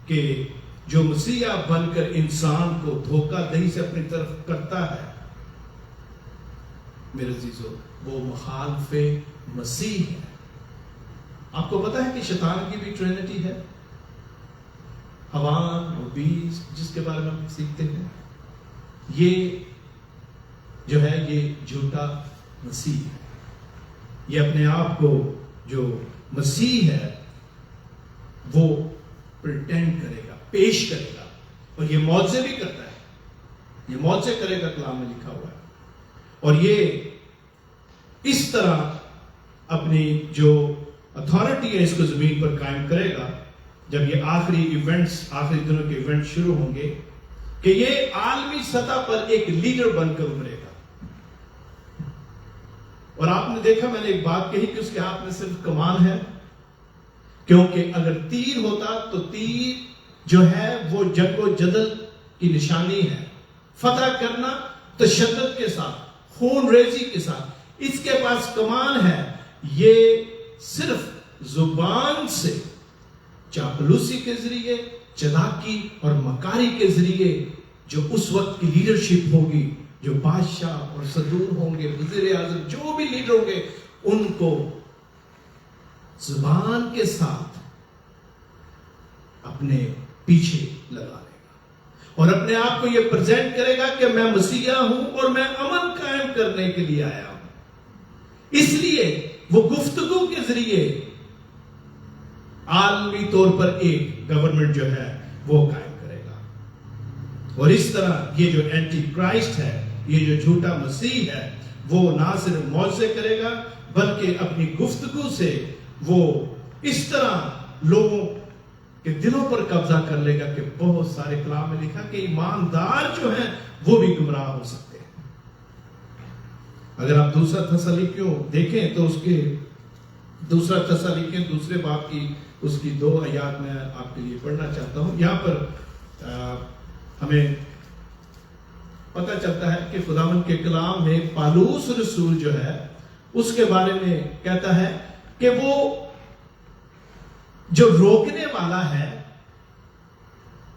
کہ جو مسیح بن کر انسان کو دھوکہ دہی سے اپنی طرف کرتا ہے میرے عزیزو وہ مخالف مسیح ہے. آپ کو پتا ہے کہ شیطان کی بھی ٹرینٹی ہے, حوان اور بیس جس کے بارے میں ہم سیکھتے ہیں, یہ جو ہے یہ جھوٹا مسیح ہے. یہ اپنے آپ کو جو مسیح ہے وہ پریٹینڈ کرے گا, پیش کرے گا, اور یہ معجزے بھی کرتا ہے, یہ معجزے کرے گا, کلام میں لکھا ہوا ہے. اور یہ اس طرح اپنی جو اتھارٹی ہے اس کو زمین پر قائم کرے گا جب یہ آخری دنوں کے ایونٹ شروع ہوں گے, کہ یہ عالمی سطح پر ایک لیڈر بن کر ابھرے گا. اور آپ نے دیکھا, میں نے ایک بات کہی کہ اس کے ہاتھ میں صرف کمان ہے, کیونکہ اگر تیر ہوتا تو تیر جو ہے وہ جنگ و جدل کی نشانی ہے, فتح کرنا تشدد کے ساتھ, خون ریزی کے ساتھ. اس کے پاس کمان ہے, یہ صرف زبان سے چاپلوسی کے ذریعے, چلاکی اور مکاری کے ذریعے جو اس وقت کی لیڈرشپ ہوگی, جو بادشاہ اور صدور ہوں گے, وزیر اعظم, جو بھی لیڈر ہوں گے, ان کو زبان کے ساتھ اپنے پیچھے لگا لے گا اور اپنے آپ کو یہ پریزنٹ کرے گا کہ میں مسیح ہوں اور میں امن قائم کرنے کے لیے آیا ہوں. اس لیے وہ گفتگو کے ذریعے عالمی طور پر ایک گورنمنٹ جو ہے وہ قائم کرے گا. اور اس طرح یہ جو اینٹی کرائسٹ ہے, یہ جو جھوٹا مسیح ہے, وہ نہ صرف معجزے کرے گا بلکہ اپنی گفتگو سے وہ اس طرح لوگوں کے دلوں پر قبضہ کر لے گا کہ بہت سارے کلام میں لکھا کہ ایماندار جو ہیں وہ بھی گمراہ ہو سکتے ہیں. اگر آپ دوسرا تسالونیکیوں دیکھیں تو اس کے دوسرا تسالونیکیوں دوسرے باب کی اس کی 2 آیات میں آپ کے لیے پڑھنا چاہتا ہوں. یہاں پر ہمیں پتہ چلتا ہے کہ خداوند کے کلام میں پالوس رسول جو ہے اس کے بارے میں کہتا ہے کہ وہ جو روکنے والا ہے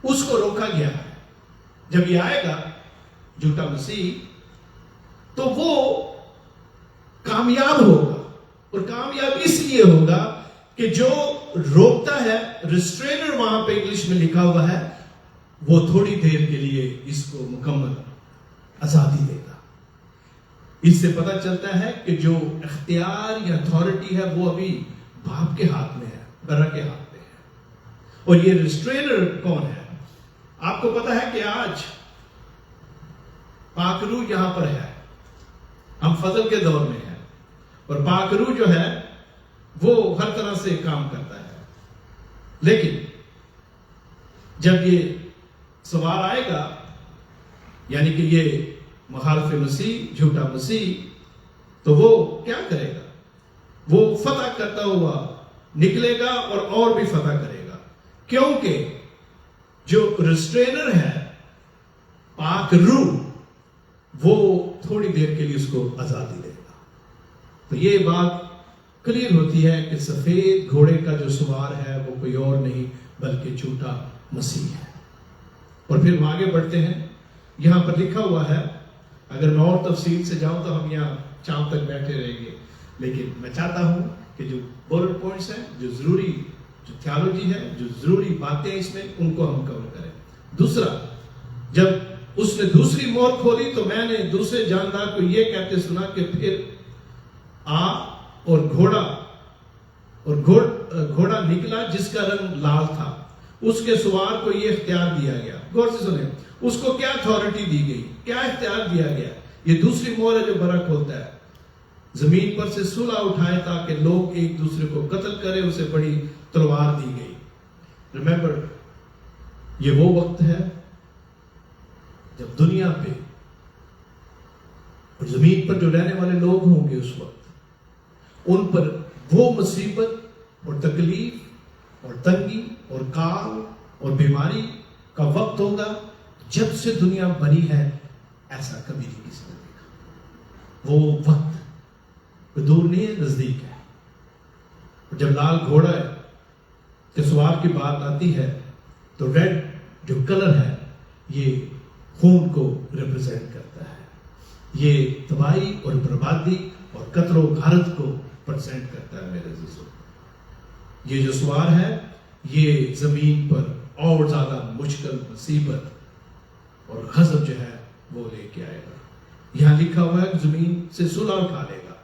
اس کو روکا گیا ہے. جب یہ آئے گا جھوٹا مسیح تو وہ کامیاب ہوگا, اور کامیاب اس لیے ہوگا کہ جو روکتا ہے, ریسٹرینر وہاں پہ انگلش میں لکھا ہوا ہے, وہ تھوڑی دیر کے لیے اس کو مکمل آزادی دے گا. اس سے پتہ چلتا ہے کہ جو اختیار یا اتھارٹی ہے وہ ابھی باپ کے ہاتھ میں ہے, برا کے ہاتھ میں ہے. اور یہ ریسٹرینر کون ہے؟ آپ کو پتا ہے کہ آج پاک روح یہاں پر ہے, ہم فضل کے دور میں ہیں, اور پاک روح جو ہے وہ ہر طرح سے کام کرتا ہے. لیکن جب یہ سوال آئے گا, یعنی کہ یہ مخالف مسیح, جھوٹا مسیح, تو وہ کیا کرے گا؟ وہ فتح کرتا ہوا نکلے گا اور بھی فتح کرے گا, کیونکہ جو ریسٹرینر ہے پاک روح وہ تھوڑی دیر کے لیے اس کو آزادی دے گا. تو یہ بات کلیئر ہوتی ہے کہ سفید گھوڑے کا جو سوار ہے وہ کوئی اور نہیں بلکہ جھوٹا مسیح ہے. اور پھر ہم آگے بڑھتے ہیں. یہاں پر لکھا ہوا ہے, اگر میں اور تفصیل سے جاؤں تو ہم یہاں شام تک بیٹھے رہیں گے, لیکن میں چاہتا ہوں کہ جو بولٹ پوائنٹس ہیں, جو ضروری جو تھیالوجی ہے, جو ضروری باتیں اس میں, ان کو ہم کور کریں. دوسرا, جب اس نے دوسری مور کھولی تو میں نے دوسرے جاندار کو یہ کہتے سنا کہ پھر آ اور گھوڑا نکلا جس کا رنگ لال تھا. اس کے سوار کو یہ اختیار دیا گیا. غور سے سنیں, اس کو کیا اتھارٹی دی گئی, کیا اختیار دیا گیا؟ یہ دوسری مور ہے جو برا کھولتا ہے. जमीन पर से सुलह उठाए ताकि लोग एक दूसरे को कत्ल करें, उसे बड़ी तलवार दी गई। रिमेंबर, ये वो वक्त है जब दुनिया पे और जमीन पर जो रहने वाले लोग होंगे उस वक्त उन पर वो मुसीबत और तकलीफ और तंगी और काल और बीमारी का वक्त होगा जब से दुनिया बनी है ऐसा कभी नहीं किसी ने देखा। वो वक्त कोई दूर नहीं है, नजदीक है। और जब लाल घोड़ा के सवार की बात आती है तो रेड जो कलर है ये खून को रिप्रेजेंट करता है। ये तबाही और बर्बादी और कत्लो गारत को प्रेजेंट करता है मेरे अजीजों। ये जो सवार है ये जमीन पर और ज्यादा मुश्किल मुसीबत और गजब जो है वो लेके आएगा। यहां लिखा हुआ है जमीन से सुलह उठा लेगा।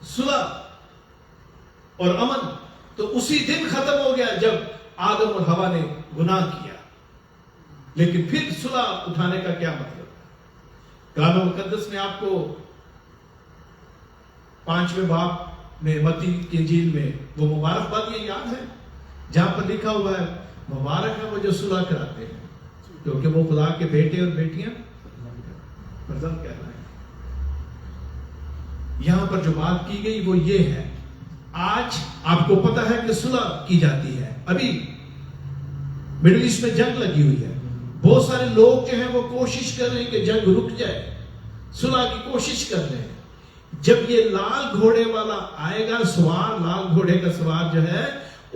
सुलह और अमन तो उसी दिन खत्म हो गया जब आदम और हवा ने गुनाह किया, लेकिन फिर सुलह उठाने का क्या मतलब है? कलाम मुकद्दस ने आपको 5वें बाब में मत्ती की इंजील में वो मुबारकबाद ये याद है जहां पर लिखा हुआ है मुबारक है वो जो सुलह कराते हैं क्योंकि वो खुदा के बेटे और बेटियां फर्जंद कहलाएंगे। यहां पर जो बात की गई वो ये है, आज आपको पता है कि सुलह की जाती है। अभी मिडिल ईस्ट में जंग लगी हुई है, बहुत सारे लोग जो हैं वो कोशिश कर रहे हैं कि जंग रुक जाए, सुलह की कोशिश कर रहे हैं। जब ये लाल घोड़े वाला आएगा सवार, लाल घोड़े का सवार जो है,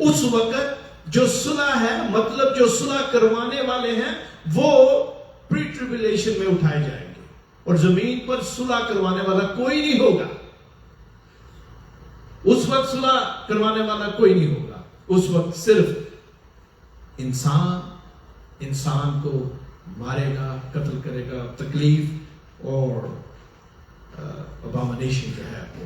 उस वक्त जो सुलह है मतलब जो सुलह करवाने वाले हैं वो प्री ट्रिब्यूलेशन में उठाए जाएंगे और जमीन पर सुलह करवाने वाला कोई नहीं होगा। उस वक्त सुलह करवाने वाला कोई नहीं होगा। उस वक्त सिर्फ इंसान को मारेगा, कत्ल करेगा, तकलीफ और अबॉमिनेशन जो है वो।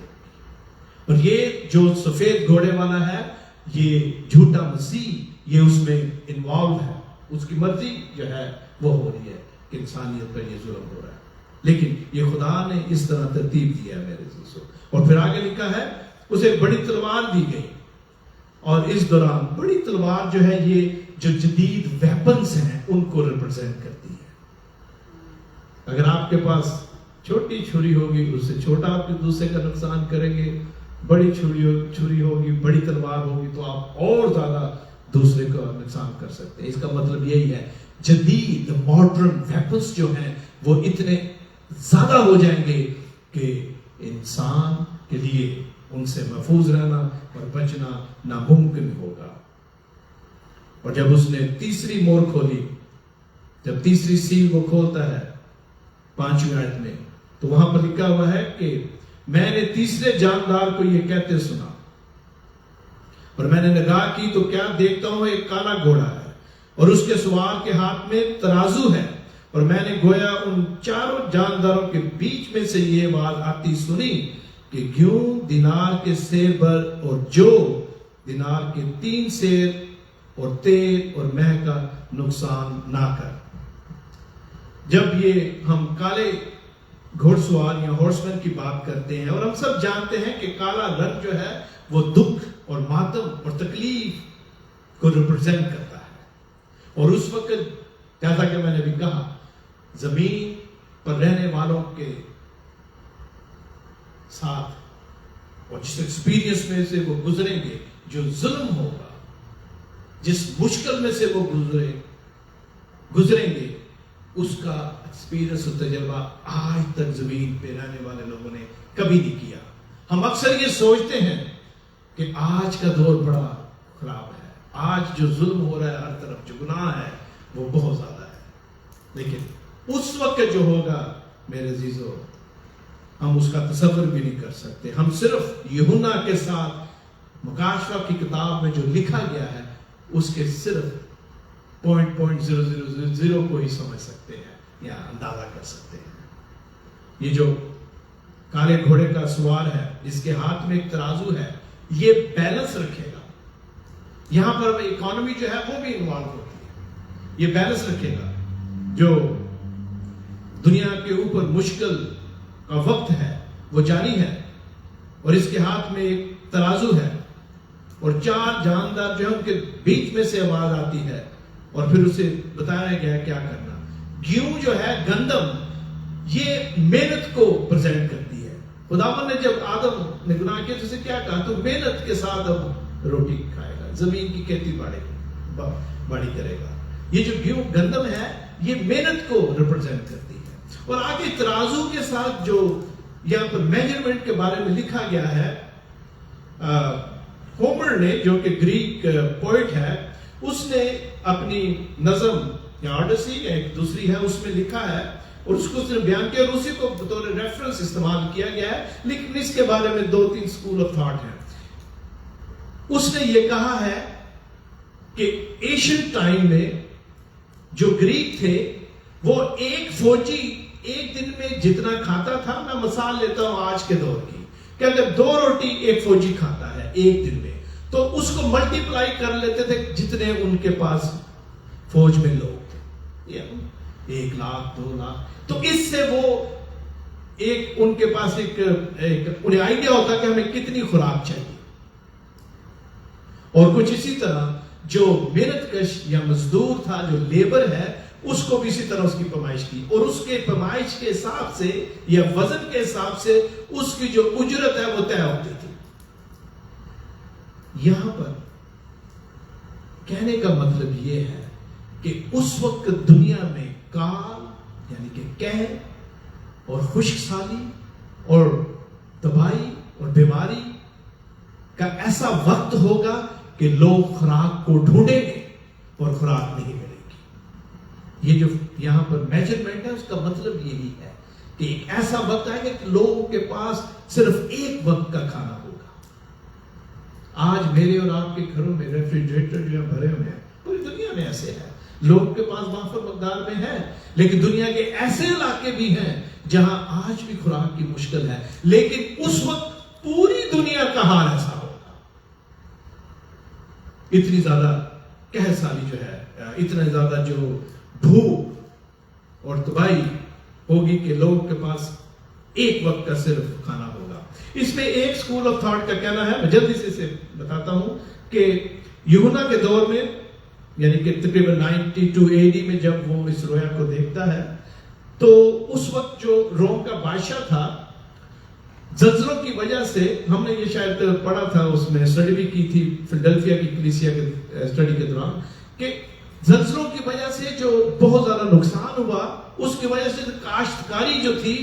और ये जो सफेद घोड़े वाला है ये झूठा मसीह, ये उसमें इन्वॉल्व है। उसकी मर्जी जो है वो हो रही है कि इंसानियत पर ये जुल्म हो रहा है, लेकिन ये खुदा ने इस तरह तरतीब दिया है मेरे दोस्तों। और फिर आगे लिखा है उसे बड़ी तलवार दी गई, और इस दौरान बड़ी तलवार जो है ये जो जदीद वेपन्स हैं उनको रिप्रेजेंट करती है। अगर आपके पास छोटी छुरी होगी उससे छोटा आप दूसरे का नुकसान करेंगे, बड़ी छुरी होगी, बड़ी तलवार होगी तो आप और ज्यादा दूसरे का नुकसान कर सकते हैं। इसका मतलब यही है जदीद मॉडर्न वेपन्स जो हैं वो इतने ज्यादा हो जाएंगे कि इंसान के लिए उनसे महफूज रहना और बचना नामुमकिन होगा। और जब उसने तीसरी मोहर खोली, जब तीसरी सील वो खोलता है 5वीं आयत में, तो वहां पर लिखा हुआ है कि मैंने तीसरे जानदार को यह कहते सुना और मैंने निगाह की तो क्या देखता हूं एक काला घोड़ा है और उसके सवार के हाथ में तराजू है, और मैंने गोया उन चारों जानदारों के बीच में से ये आवाज आती सुनी कि क्यों दिनार के सेर भर और जो दिनार के 3 सेर और तेल और मह का नुकसान ना कर। जब ये हम काले घोड़सवार या हॉर्समैन की बात करते हैं, और हम सब जानते हैं कि काला रंग जो है वो दुख और मातम और तकलीफ को रिप्रेजेंट करता है। और उस वक्त जैसा कि मैंने भी कहा जमीन पर रहने वालों के साथ और जिस एक्सपीरियंस में से वो गुजरेंगे, जो जुल्म होगा, जिस मुश्किल में से वो गुजरेंगे, उसका एक्सपीरियंस और तजर्बा आज तक जमीन पे रहने वाले लोगों ने कभी नहीं किया। हम अक्सर ये सोचते हैं कि आज का दौर बड़ा खराब है, आज जो जुल्म हो रहा है हर तरफ, जो गुनाह है वो बहुत ज्यादा है, लेकिन उस वक्त जो होगा मेरे अजीजों हम उसका तसव्वुर भी नहीं कर सकते। हम सिर्फ यूहन्ना के साथ मुकाशवा की किताब में जो लिखा गया है उसके सिर्फ 0.0000 को ही समझ सकते हैं या अंदाजा कर सकते हैं। ये जो काले घोड़े का सवार है जिसके हाथ में एक तराजू है, ये बैलेंस रखेगा। यहां पर इकोनॉमी जो है वो भी इन्वॉल्व होती है, ये बैलेंस रखेगा। जो दुनिया के ऊपर मुश्किल का वक्त है वो जारी है, اور اس کے ہاتھ میں ایک ترازو ہے اور 4 جاندار جو ہے ان کے بیچ میں سے آواز آتی ہے اور پھر اسے بتایا گیا کیا کرنا. گیہوں جو ہے گندم یہ محنت کو پریزنٹ کرتی ہے. خداوند نے جب آدم نے گناہ کیا تو اسے کیا کہا؟ تو محنت کے ساتھ اب روٹی کھائے گا, زمین کی کھیتی باڑی کرے گا. یہ جو گیہوں گندم ہے یہ محنت کو ریپرزینٹ کرتی ہے. اور آگے ترازو کے ساتھ جو یہاں پر میجرمنٹ کے بارے میں لکھا گیا ہے, ہومر نے جو کہ گریک پوئٹ ہے اس نے اپنی نظم یا آڈیسی ایک دوسری ہے اس میں لکھا ہے اور اس کو اس نے بیان کیا اور اسی کو بطور ریفرنس استعمال کیا گیا ہے. لیکن اس کے بارے میں 2-3 اسکول آف تھاٹ ہیں. اس نے یہ کہا ہے کہ ایشین ٹائم میں جو گریک تھے وہ ایک فوجی ایک دن میں جتنا کھاتا تھا, میں مثال لیتا ہوں آج کے دور کی, کہ اگر 2 روٹی ایک فوجی کھاتا ہے ایک دن میں تو اس کو ملٹی پلائی کر لیتے تھے جتنے ان کے پاس فوج میں لوگ تھے, 1 لاکھ 2 لاکھ. تو اس سے وہ ایک ان کے پاس ایک انہیں آئیڈیا ہوتا کہ ہمیں کتنی خوراک چاہیے. اور کچھ اسی طرح جو محنت کش یا مزدور تھا, جو لیبر ہے, اس کو بھی اسی طرح اس کی پیمائش کی اور اس کے پیمائش کے حساب سے یا وزن کے حساب سے اس کی جو اجرت ہے وہ طے ہوتی تھی. یہاں پر کہنے کا مطلب یہ ہے کہ اس وقت دنیا میں کال یعنی کہ قحط اور خشک سالی اور تباہی اور بیماری کا ایسا وقت ہوگا کہ لوگ خوراک کو ڈھونڈیں گے اور خوراک نہیں ملے گی. یہ جو یہاں پر میجرمنٹ ہے اس کا مطلب یہی ہے کہ ایک ایسا وقت آئے گا کہ لوگوں کے پاس صرف ایک وقت کا کھانا ہوگا. آج میرے اور آپ کے گھروں میں ریفریجریٹر جو بھرے ہوئے ہیں, پوری دنیا میں ایسے ہے, لوگوں کے پاس وافر مقدار میں ہے, لیکن دنیا کے ایسے علاقے بھی ہیں جہاں آج بھی خوراک کی مشکل ہے. لیکن اس وقت پوری دنیا کا حال ایسا ہوگا, اتنی زیادہ قحط سالی جو ہے, اتنا زیادہ جو بھوک اور تباہی ہوگی کہ لوگوں کے پاس ایک وقت کا صرف کھانا ہوگا. اس میں ایک اسکول آف تھاٹ کا کہنا ہے, میں جلدی سے اسے بتاتا ہوں, کہ یوحنا کے دور میں یعنی کہ تقریباً 92 AD میں جب وہ اس رویا کو دیکھتا ہے تو اس وقت جو روم کا بادشاہ تھا, زلزلوں کی وجہ سے, ہم نے یہ شاید پڑھا تھا, اس میں اسٹڈی بھی کی تھی فلڈلفیا کی کلیسیا کے اسٹڈی کے دوران, کہ زلزلوں کی وجہ سے جو بہت زیادہ نقصان ہوا, اس کی وجہ سے کاشتکاری جو تھی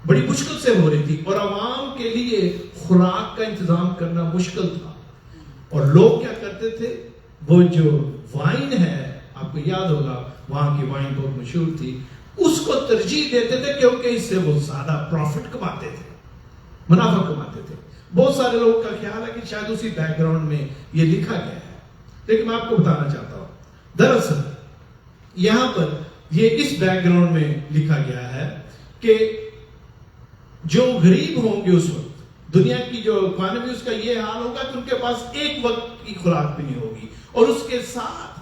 بڑی مشکل سے ہو رہی تھی اور عوام کے لیے خوراک کا انتظام کرنا مشکل تھا. اور لوگ کیا کرتے تھے, وہ جو وائن ہے, آپ کو یاد ہوگا وہاں کی وائن بہت مشہور تھی, اس کو ترجیح دیتے تھے کیونکہ اس سے وہ زیادہ پروفٹ کماتے تھے, منافع کماتے تھے. بہت سارے لوگوں کا خیال ہے کہ شاید اسی بیک گراؤنڈ میں یہ لکھا گیا ہے, لیکن میں آپ کو بتانا چاہتا ہوں دراصل یہاں پر یہ اس بیک گراؤنڈ میں لکھا گیا ہے کہ جو غریب ہوں گے اس وقت دنیا کی جو اکانومی اس کا یہ حال ہوگا کہ ان کے پاس ایک وقت کی خوراک بھی نہیں ہوگی, اور اس کے ساتھ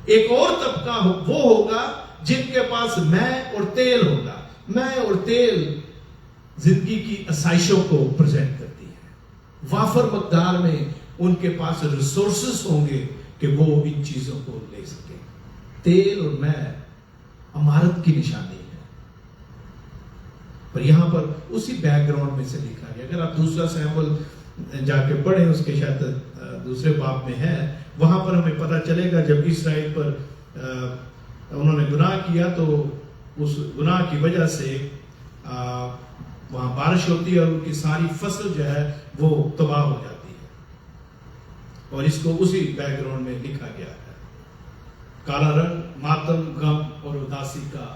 ایک اور طبقہ وہ ہوگا جن کے پاس مے اور تیل ہوگا. مے اور تیل زندگی کی آسائشوں کو پریزنٹ کرتی ہے. وافر مقدار میں ان کے پاس ریسورسز ہوں گے کہ وہ ان چیزوں کو لے سکیں. تیل اور مے امارت کی نشانی ہے. پر یہاں پر اسی بیک گراؤنڈ میں سے لکھا گیا, اگر آپ دوسرا سیمپل جا کے پڑھیں, اس کے شاید دوسرے باب میں ہے, وہاں پر ہمیں پتہ چلے گا جب اسرائیل پر انہوں نے گناہ کیا تو اس گناہ کی وجہ سے وہاں بارش ہوتی ہے اور ان کی ساری فصل جو ہے وہ تباہ ہو جاتی ہے. اور اس کو اسی بیک گراؤنڈ میں لکھا گیا ہے. کالا رنگ ماتم, غم اور اداسی کا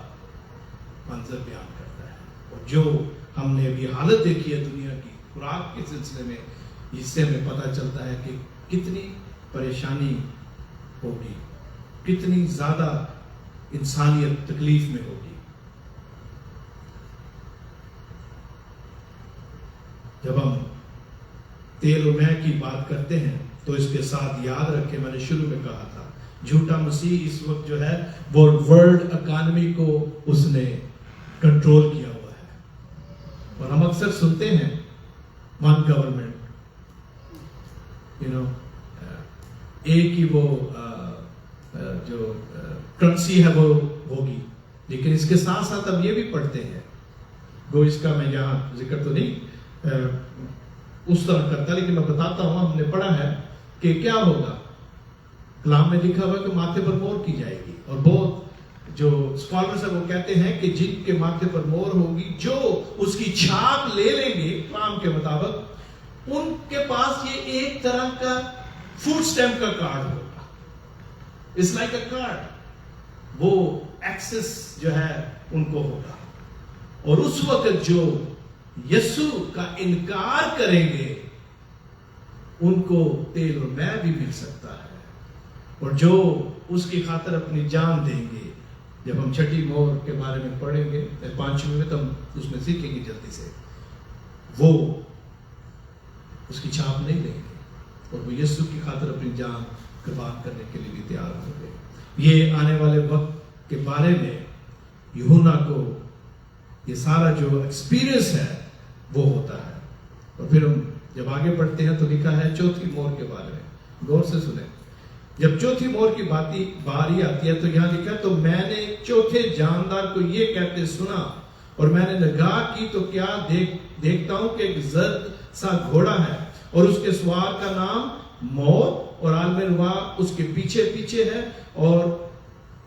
منظر بیان کرتا ہے. اور جو ہم نے ابھی حالت دیکھی ہے دنیا کی خوراک کے سلسلے میں, اس سے ہمیں پتہ چلتا ہے کہ کتنی پریشانی ہوگی, کتنی زیادہ انسانیت تکلیف میں ہوگی. جب ہم تیل و مے کی بات کرتے ہیں تو اس کے ساتھ یاد رکھیں, میں نے شروع میں کہا تھا جھوٹا مسیح اس وقت جو ہے وہ ورلڈ اکانومی کو اس نے کنٹرول کیا ہوا ہے. اور ہم اکثر سنتے ہیں वन गवर्नमेंट, एक ही वो जो करेंसी है वो होगी। लेकिन इसके साथ साथ हम ये भी पढ़ते हैं, गो इसका मैं यहाँ जिक्र तो नहीं उस तरह करता, लेकिन मैं बताता हूँ, हमने पढ़ा है कि क्या होगा। कलाम में लिखा हुआ कि माथे पर मोहर की जाएगी, और बहुत जो स्कॉलर्स है वो कहते हैं कि जिनके माथे पर मोहर होगी, जो उसकी छाप ले लेंगे कलाम के मुताबिक, उनके पास ये एक तरह का फूड स्टैम्प का कार्ड होगा। इट्स लाइक अ कार्ड, वो एक्सेस जो है उनको होगा। और उस वक्त जो यीशु का इनकार करेंगे उनको तेल और मैं भी मिल सकता है, और जो उसकी खातिर अपनी जान देंगे, जब हम छठी मोहर के बारे में पढ़ेंगे 5वीं में, तो हम उसमें सीखेंगे जल्दी से, वो उसकी छाप नहीं लेंगे और वो यीशु की खातिर अपनी जान कुर्बान करने के लिए भी तैयार होंगे। ये आने वाले वक्त के बारे में यूहन्ना को ये सारा जो एक्सपीरियंस है वो होता है। और फिर हम जब आगे बढ़ते हैं तो लिखा है चौथी मोहर के बारे में, गौर से सुने। जब चौथी मोहर की बारी आती है तो यहाँ लिखा है, तो मैंने चौथे जानदार को ये कहते सुना, और मैंने निगाह की तो क्या देखता हूं कि एक जर्द सा घोड़ा है, और उसके सवार का नाम मौत, और आलम रुआह उसके पीछे पीछे है, और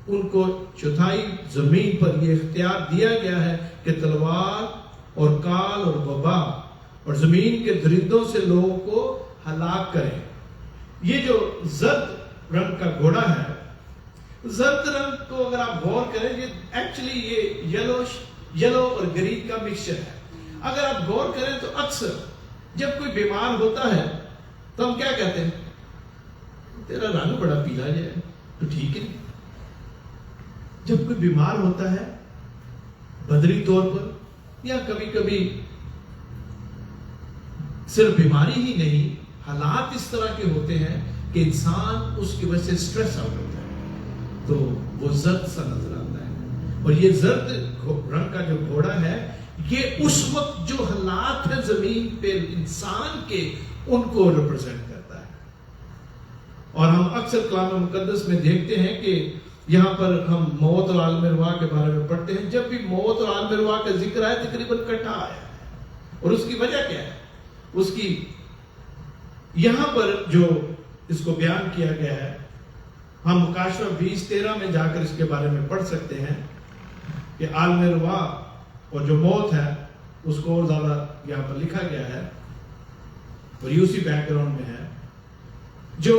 उनको चौथाई जमीन पर यह इख्तियार दिया गया है कि तलवार और काल और वबा और जमीन के दरिंदों से लोगों को हलाक करें। ये जो जर्द रंग का घोड़ा है, जर्द रंग को अगर आप गौर करें, ये एक्चुअली ये येलो और ग्रीन का मिक्सचर है। अगर आप गौर करें तो अक्सर जब कोई बीमार होता है तो हम क्या कहते हैं, तेरा रंग बड़ा पीला है, तो ठीक है। जब कोई बीमार होता है बदरी तौर पर, या कभी कभी सिर्फ बीमारी ही नहीं, हालात इस तरह के होते हैं कि इंसान उसकी वजह से स्ट्रेस आउट होता है, तो वो जर्द सा नजर आता है। और ये जर्द रंग का जो घोड़ा है, ये उस वक्त जो हालात है जमीन पे इंसान के, उनको रिप्रेजेंट करता है। और हम अक्सर कलाम मुकद्दस में देखते हैं कि यहाँ पर हम मौत और आलम रुआह के बारे में पढ़ते हैं। जब भी मौत और आलम रुआह का जिक्र है तकरीबन इकट्ठा आया है, और उसकी वजह क्या है, उसकी यहां पर जो इसको बयान किया गया है, हम मुकाशवा 20:13 में जाकर इसके बारे में पढ़ सकते हैं कि आलम रुआह और जो मौत है उसको और ज्यादा यहां पर लिखा गया है, और ये उसी बैकग्राउंड में है। जो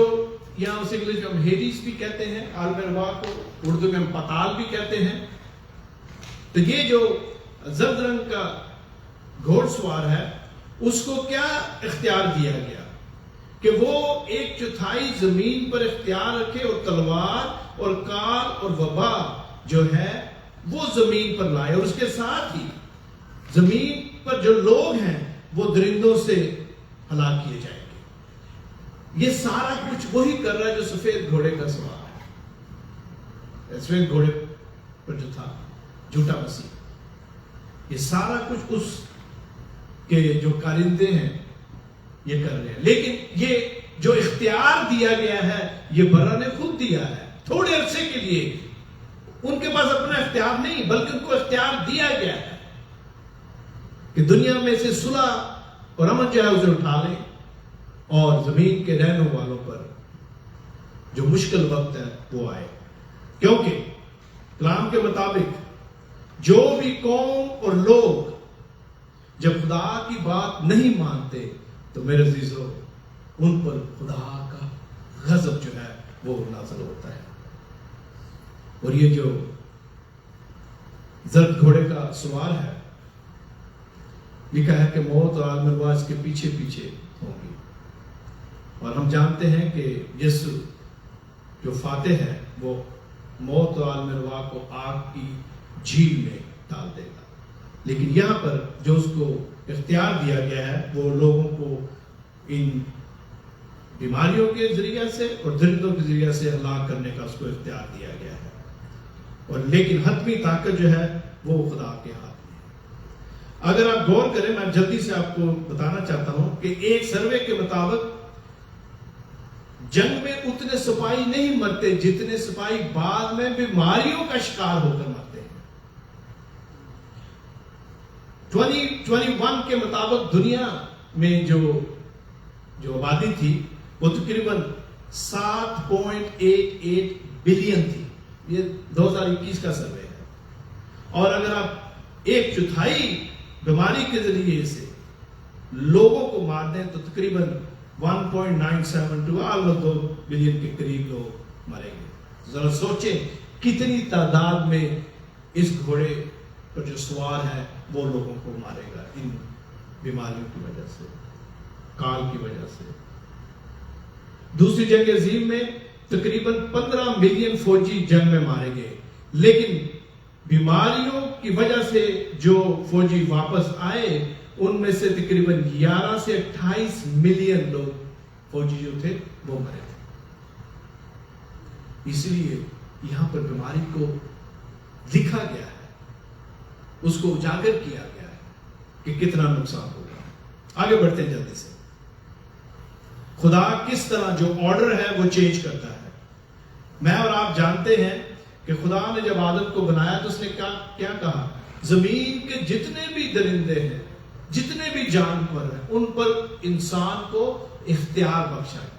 यहाँ उस इंग्लिश में हम हेडिस भी कहते हैं, आलम रुआह को उर्दू में हम पताल भी कहते हैं। तो ये जो जर्द रंग का घोड़सवार है, उसको क्या इख्तियार दिया गया कि वो 1/4 जमीन पर इख्तियार रखे, और तलवार और काल और वबा जो है वो जमीन पर लाए, और उसके साथ ही जमीन पर जो लोग हैं वो दरिंदों से हलाक किए जाएंगे। ये सारा कुछ वही कर रहा है जो सफेद घोड़े का सवार है। सफेद घोड़े पर जो था झूठा मसीह, ये सारा कुछ उस के जो कारिंदे हैं ये कर रहे हैं। लेकिन ये जो इख्तियार दिया गया है ये बरा ने खुद दिया है, थोड़े अरसे के लिए। उनके पास अपना इख्तियार नहीं, बल्कि उनको इख्तियार दिया गया है कि दुनिया में से सुलह और अमन जो है उसे उठा लें, और जमीन के रहने वालों पर जो मुश्किल वक्त है वो आए। क्योंकि कलाम के मुताबिक जो भी कौम और लोग जब खुदा की बात नहीं मानते, तो मेरे अजीजों उन पर खुदा का गजब जो है वो नाज़िल होता है। और ये जो जर्द घोड़े का सवार है, लिखा है कि मौत और आलम रुआह इसके पीछे पीछे होंगी। और हम जानते हैं कि यीशु जो फातेह है वो मौत और आलम रुआह को आग की झील में डाल देगा। लेकिन यहाँ पर जो उसको इख्तियार दिया गया है वो लोगों को इन बीमारियों के जरिए से और दरिंदों के जरिए से हलाक करने का उसको इख्तियार दिया गया है। और लेकिन हतमी ताकत जो है वो खुदा के हाथ में है। اگر آپ غور کریں، میں جلدی سے آپ کو بتانا چاہتا ہوں کہ ایک سروے کے مطابق جنگ میں اتنے سپاہی نہیں مرتے جتنے سپاہی بعد میں بیماریوں کا شکار ہو کر مرتے ہیں۔ 2021 کے مطابق دنیا میں جو آبادی تھی وہ تقریباً 7.88 بلین تھی۔ یہ 2021 کا سروے ہے۔ اور اگر آپ 1/4 بیماری کے ذریعے سے لوگوں کو مار دیں تو تقریباً 1.972 2 بلین کے قریب لوگ مریں گے۔ ذرا سوچیں کتنی تعداد میں اس گھوڑے پر جو سوار ہے وہ لوگوں کو مارے گا ان بیماریوں کی وجہ سے، کال کی وجہ سے۔ دوسری جنگ عظیم میں تقریباً 15 ملین فوجی جنگ میں مارے گئے، لیکن بیماریوں کی وجہ سے جو فوجی واپس آئے ان میں سے تقریباً 11 سے 28 ملین لوگ فوجی جو تھے وہ مرے تھے۔ اس لیے یہاں پر بیماری کو لکھا گیا ہے، اس کو اجاگر کیا گیا ہے کہ کتنا نقصان ہوگا۔ آگے بڑھتے ہیں جلدی سے۔ خدا کس طرح جو آرڈر ہے وہ چینج کرتا ہے۔ میں اور آپ جانتے ہیں کہ خدا نے جب آدم کو بنایا تو اس نے کیا کہا؟ زمین کے جتنے بھی درندے ہیں، جتنے بھی جانور ہیں، ان پر انسان کو اختیار بخشا ہے،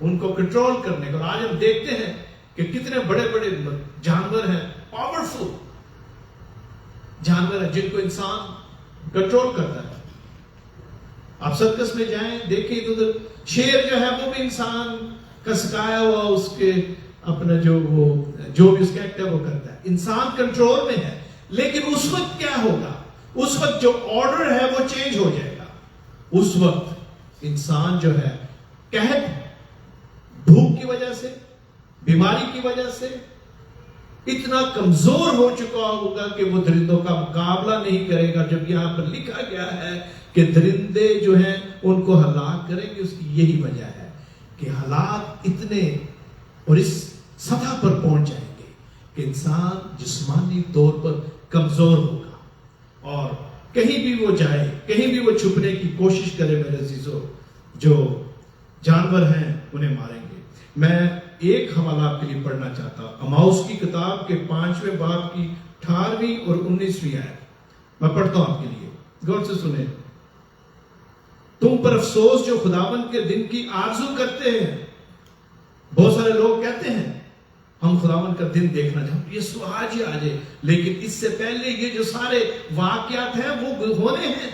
ان کو کنٹرول کرنے کا۔ اور آج ہم دیکھتے ہیں کہ کتنے بڑے بڑے جانور ہیں، پاورفل جانور ہیں جن کو انسان کنٹرول کرتا ہے۔ آپ سرکس میں جائیں، دیکھیں ادھر شیر جو ہے وہ بھی انسان کا سکھایا ہوا اس کے اپنا جو بھی اس کا ایکٹ ہے وہ کرتا ہے۔ انسان کنٹرول میں ہے، لیکن اس وقت کیا ہوگا؟ اس وقت جو آرڈر ہے وہ چینج ہو جائے گا۔ اس وقت انسان جو ہے قحط، بھوک کی وجہ سے، بیماری کی وجہ سے اتنا کمزور ہو چکا ہوگا کہ وہ درندوں کا مقابلہ نہیں کرے گا۔ جب یہاں پر لکھا گیا ہے کہ درندے جو ہیں ان کو ہلاک کریں گے، اس کی یہی وجہ ہے کہ حالات اتنے اور اس سطح پر پہنچ جائیں گے کہ انسان جسمانی طور پر کمزور ہوگا، اور کہیں بھی وہ جائے، کہیں بھی وہ چھپنے کی کوشش کرے، میرے عزیزو، جو جانور ہیں انہیں ماریں گے۔ میں ایک حوالہ آپ کے لیے پڑھنا چاہتا ہوں، اماؤس کی کتاب کے 5ویں باب کی 18ویں اور 19ویں آیت میں پڑھتا ہوں آپ کے لیے، غور سے سنیں۔ تم پر افسوس جو خداوند کے دن کی آرزو کرتے ہیں۔ بہت سارے لوگ کہتے ہیں ہم خداوند کا دن دیکھنا چاہتے ہیں، یہ سو آج ہی آ جائے، لیکن اس سے پہلے یہ جو سارے واقعات ہیں وہ ہونے ہیں۔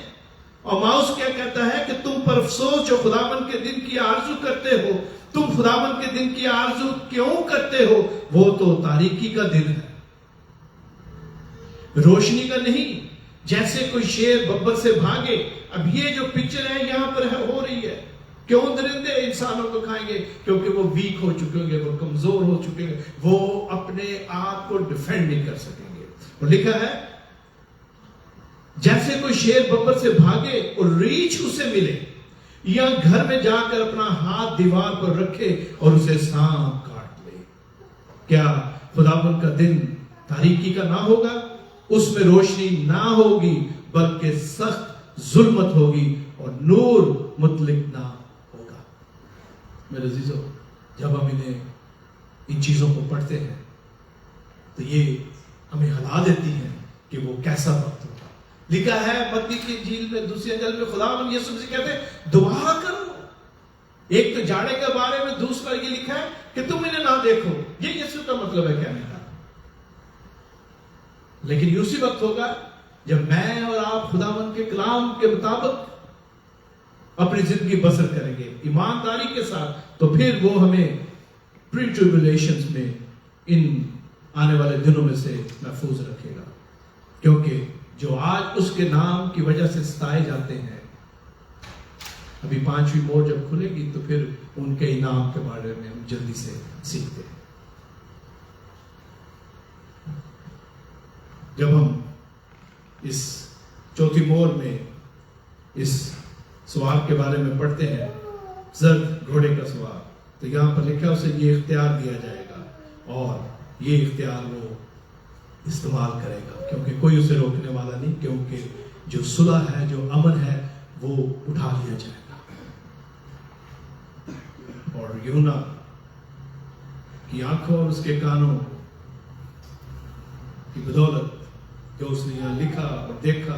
اور ماؤس کیا کہتا ہے کہ تم پر افسوس جو خداوند کے دن کی آرزو کرتے ہو۔ تم خداوند کے دن کی آرزو کیوں کرتے ہو؟ وہ تو تاریکی کا دن ہے، روشنی کا نہیں، جیسے کوئی شیر ببر سے بھاگے۔ اب یہ جو پکچر ہے یہاں پر ہو رہی ہے، کیوں درندے انسانوں کو کھائیں گے؟ کیونکہ وہ ویک ہو چکے ہوں گے، وہ کمزور ہو چکے ہیں، وہ اپنے آپ کو ڈیفینڈ نہیں کر سکیں گے۔ اور لکھا ہے جیسے کوئی شیر ببر سے بھاگے اور ریچھ اسے ملے، یا گھر میں جا کر اپنا ہاتھ دیوار پر رکھے اور اسے سانپ کاٹ لے۔ کیا خداوند کا دن تاریکی کا نہ ہوگا؟ اس میں روشنی نہ ہوگی بلکہ سخت ظلمت ہوگی اور نور مطلق نہ ہوگا۔ میرے عزیزو، جب ہم ان چیزوں کو پڑھتے ہیں تو یہ ہمیں ہلا دیتی ہیں کہ وہ کیسا وقت ہوگا۔ لکھا ہے متی کی انجیل میں 2 انجیل میں خداوند یسوع مسیح کہتے ہیں دعا کرو۔ ایک تو جاڑے کے بارے میں، دوسرا یہ لکھا ہے کہ تم انہیں نہ دیکھو۔ یہ یسوع کا مطلب ہے کہنے کا۔ لیکن یہ اسی وقت ہوگا جب میں اور آپ خداوند کے کلام کے مطابق اپنی زندگی بسر کریں گے ایمانداری کے ساتھ، تو پھر وہ ہمیں پری ٹریبولیشنز میں ان آنے والے دنوں میں سے محفوظ رکھے گا۔ کیونکہ جو آج اس کے نام کی وجہ سے ستائے جاتے ہیں، ابھی 5ویں مور جب کھلے گی تو پھر ان کے انعام کے بارے میں ہم جلدی سے سیکھتے ہیں۔ جب ہم اس 4تھی مور میں اس سوار کے بارے میں پڑھتے ہیں، زرد گھوڑے کا سوار، تو یہاں پر لکھا اسے یہ اختیار دیا جائے گا، اور یہ اختیار وہ استعمال کرے گا، کیونکہ کوئی اسے روکنے والا نہیں، کیونکہ जो सुलह है, जो अमन है, वो उठा लिया जाएगा। और यूहन्ना की आंखों और उसके कानों की बदौलत जो उसने यहाँ लिखा और देखा,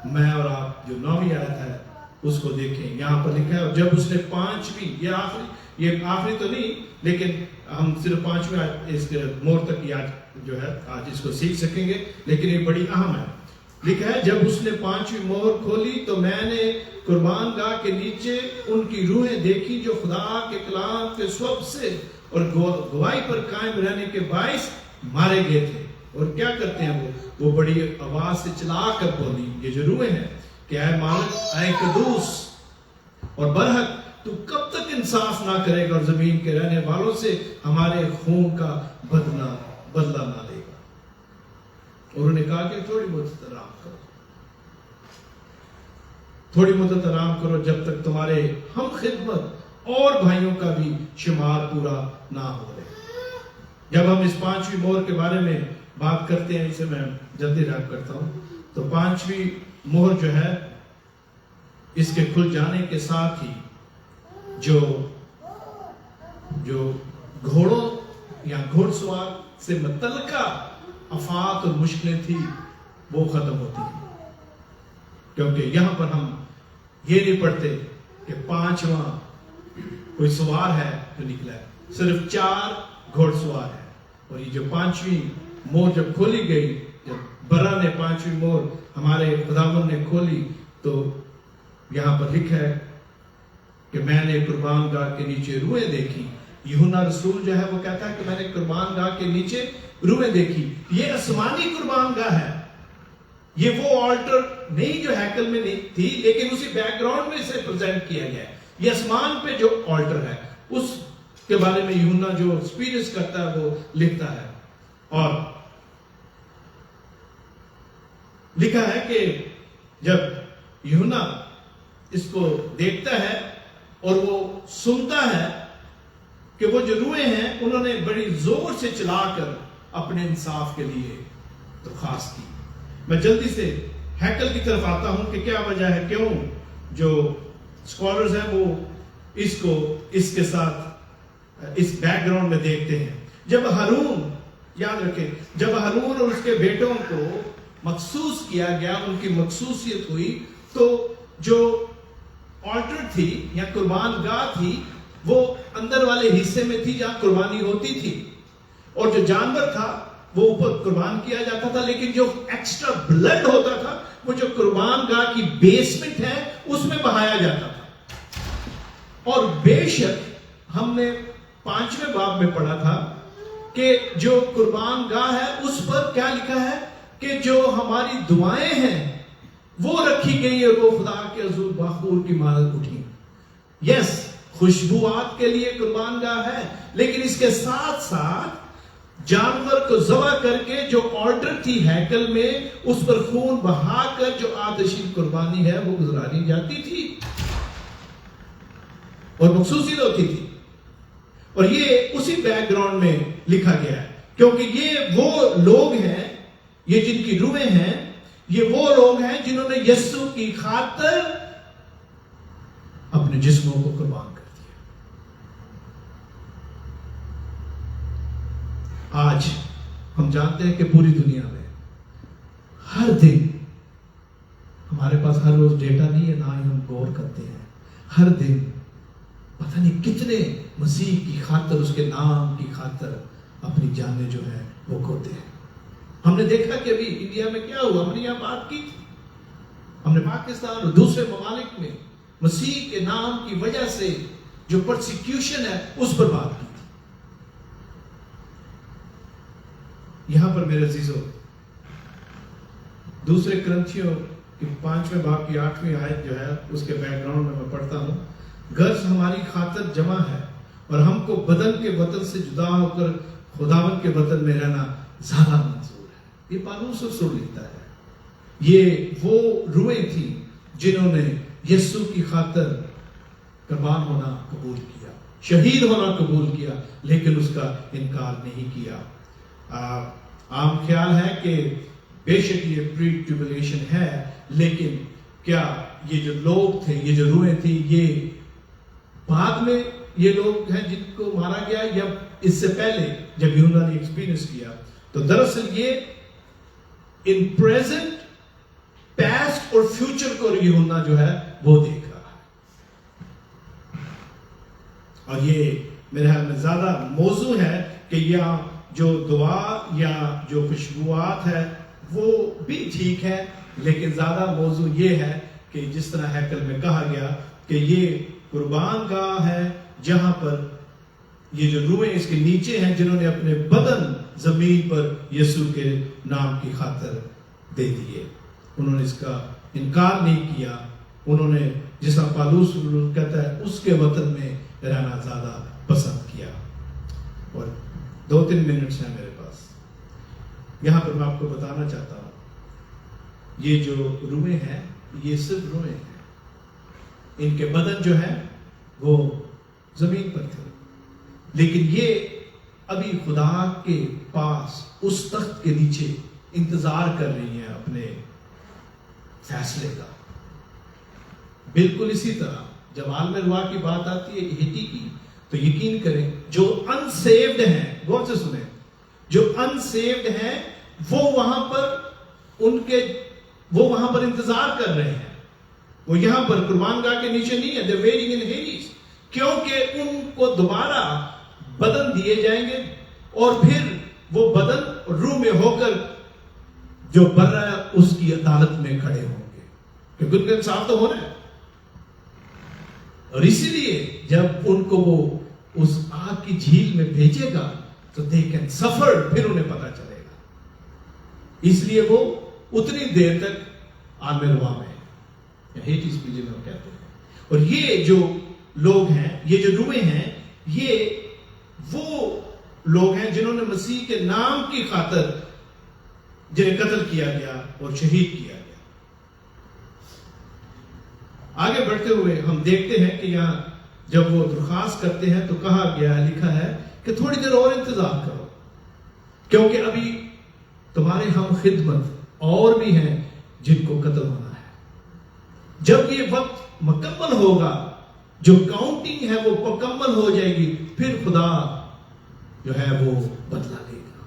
मैं और आप जो 9वीं आयत है उसको देखें। यहाँ पर लिखा है, और जब उसने 5वीं, ये आखिरी तो नहीं, लेकिन हम सिर्फ 5वीं आयत इस मोड़ तक की आज जो है आज इसको सीख सकेंगे, लेकिन ये बड़ी अहम है। लिखा है, जब उसने 5वीं मोहर खोली तो मैंने कुर्बान गाह के नीचे उनकी रूहें देखी जो खुदा के कलाम के स्वरूप से और गवाही पर कायम रहने के बाइस मारे गए थे। और क्या करते हैं वो बड़ी आवाज से चिल्ला कर बोली, ये जो रूहें हैं, कि ऐ मालिक, ऐ कदूस और बरहक, तू कब तक इंसाफ ना करेगा और जमीन के रहने वालों से हमारे खून का बदला ना लेगा। और उन्होंने कहा कि थोड़ी बहुत आराम करो, थोड़ी मुद्दत आराम करो, जब तक तुम्हारे हम खिदमत और भाइयों का भी शुमार पूरा ना हो रहे। जब हम इस 5वीं मोहर के बारे में बात करते हैं, इसे मैं जल्दी रैप करता हूं, तो 5वीं मोहर जो है, इसके खुल जाने के साथ ही जो घोड़ों या घुड़सवार से मुतल्लिका आफात और मुश्किलें थी वो खत्म होती है। क्योंकि यहां पर हम ये नहीं पढ़ते कि 5वां कोई सवार है जो निकला है, सिर्फ 4 घोड़सवार है। और ये जो 5वीं मोहर जब खोली गई, जब बरा ने 5वीं मोहर हमारे खुदावंद ने खोली, तो यहां पर लिखा है कि मैंने कुर्बान गाह के नीचे रूहें देखी। यूहन्ना रसूल जो है वो कहता है कि मैंने कुर्बान गाह के नीचे रूहें देखी। ये आसमानी कुर्बान गाह है, ये वो ऑल्टर नहीं जो हैकल में नहीं थी, लेकिन उसी बैकग्राउंड में इसे प्रेजेंट किया गया है। ये आसमान पे जो ऑल्टर है उसके बारे में यूहन्ना जो एक्सपीरियंस करता है वो लिखता है। और लिखा है कि जब यूहन्ना इसको देखता है और वो सुनता है कि वो जो रूहें हैं उन्होंने बड़ी जोर से चिल्लाकर अपने इंसाफ के लिए दरख्वास्त की। मैं जल्दी से हैकल की तरफ आता हूं कि क्या वजह है, क्यों जो स्कॉलर्स हैं वो इसको इसके साथ इस बैकग्राउंड में देखते हैं। जब हारून, याद रखें, जब हारून और उसके बेटों को मखसूस किया गया, उनकी मखसूसियत हुई, तो जो ऑल्टर थी या कुर्बान गाह थी वो अंदर वाले हिस्से में थी जहां कुर्बानी होती थी, और जो जानवर था वो ऊपर कुर्बान किया जाता था, लेकिन जो एक्स्ट्रा ब्लड होता था वो जो कुर्बान गाह की बेसमेंट है उसमें बहाया जाता था। और बेशक हमने 5वें बाब में पढ़ा था कि जो कुर्बान गाह है उस पर क्या लिखा है कि जो हमारी दुआएं हैं वो रखी गई और वो खुदा के हजूर बाखूर की मानद उठी। यस, खुशबुआत के लिए कुर्बान गाह है, लेकिन इसके साथ साथ जानवर को ज़बह करके जो ऑर्डर थी हैकल में उस पर खून बहाकर जो आतिशी कुर्बानी है वो गुजरानी जाती थी और मखसूसियत होती थी। और ये उसी बैकग्राउंड में लिखा गया है, क्योंकि ये वो लोग हैं, ये जिनकी रूहें हैं, ये वो लोग हैं जिन्होंने यीशु की खातिर अपने जिस्मों को कुर्बान कर दिया। आज हम जानते हैं कि पूरी दुनिया में हर दिन, हमारे पास हर रोज डेटा नहीं है, ना ही हम गौर करते हैं, हर दिन पता नहीं कितने मसीह की खातिर, उसके नाम की खातिर अपनी जानें जो है वो खोते हैं। हमने देखा कि अभी इंडिया में क्या हुआ, हमने यहां बात की थी, हमने पाकिस्तान और दूसरे ममालिक में मसीह के नाम की वजह से जो परसिक्यूशन है उस पर बात की थी। यहां पर मेरे अजीजों, दूसरे ग्रंथियों के 5वें बाब की 8वीं आयत जो है उसके बैकग्राउंड में मैं पढ़ता हूं, गर्ज हमारी खातिर जमा है और हमको बदन के वतन से जुदा होकर खुदावन के वतन में रहना ज्यादा मंजूर है। ये पालूस रसूल लिखता है। ये वो रूहें थी जिन्होंने यीशु की खातिर कुर्बान होना कबूल किया, शहीद होना कबूल किया, लेकिन उसका इनकार नहीं किया। आम ख्याल है कि بے شک یہ پری ٹریبولیشن ہے، لیکن کیا یہ جو لوگ تھے، یہ جو روحیں تھی، یہ بعد میں یہ لوگ ہیں جن کو مارا گیا یا اس سے پہلے جب یوحنا نے ایکسپیرینس کیا؟ تو دراصل یہ ان پریزنٹ، پاسٹ اور فیوچر کو یوحنا جو ہے وہ دیکھ رہا ہے. اور یہ میرے خیال میں زیادہ موضوع ہے کہ یا جو دعا یا جو خوشبوات ہے وہ بھی ٹھیک ہے، لیکن زیادہ موضوع یہ ہے کہ جس طرح ہیکل میں کہا گیا کہ یہ قربان گاہ ہے جہاں پر یہ جو روحیں اس کے نیچے ہیں جنہوں نے اپنے بدن زمین پر یسوع کے نام کی خاطر دے دیے. انہوں نے اس کا انکار نہیں کیا. انہوں نے جس طرح پالوس کہتا ہے اس کے وطن میں رہنا زیادہ پسند کیا. اور 2-3 منٹس ہیں میرے پاس. یہاں پر میں آپ کو بتانا چاہتا ہوں یہ جو روحیں ہیں یہ صرف روحیں ہیں. ان کے بدن جو ہے وہ زمین پر تھے، لیکن یہ ابھی خدا کے پاس اس تخت کے نیچے انتظار کر رہی ہیں اپنے فیصلے کا. بالکل اسی طرح جب عالم ارواح کی بات آتی ہے ہیٹی کی، تو یقین کریں جو انسیوڈ ہیں، غور سے سنیں، جو انسیوڈ ہیں وہ وہاں پر انتظار کر رہے ہیں. وہ یہاں پر قربان گاہ کے نیچے نہیں ہے. they're waiting in Hades، کیونکہ ان کو دوبارہ بدن دیے جائیں گے اور پھر وہ بدن روح میں ہو کر جو بن رہا ہے اس کی عدالت میں کھڑے ہوں گے، کیونکہ ان کا انصاف تو ہونا ہے. اور اسی لیے جب ان کو وہ اس آگ کی جھیل میں بھیجے گا تو they can suffer، پھر انہیں پتا چلے گا. اس لیے وہ اتنی دیر تک عالم ارواح میں ہیٹس بھی جنہوں کہتے ہیں. اور یہ جو لوگ ہیں، یہ جو روحیں ہیں، یہ وہ لوگ ہیں جنہوں نے مسیح کے نام کی خاطر جنہیں قتل کیا گیا اور شہید کیا گیا. آگے بڑھتے ہوئے ہم دیکھتے ہیں کہ یہاں جب وہ درخواست کرتے ہیں تو کہا گیا ہے، لکھا ہے کہ تھوڑی دیر اور انتظار کرو، کیونکہ ابھی تمہارے ہم خدمت اور بھی ہیں جن کو قتل ہونا ہے. جب یہ وقت مکمل ہوگا، جو کاؤنٹنگ ہے وہ مکمل ہو جائے گی، پھر خدا جو ہے وہ بدلا لے گا.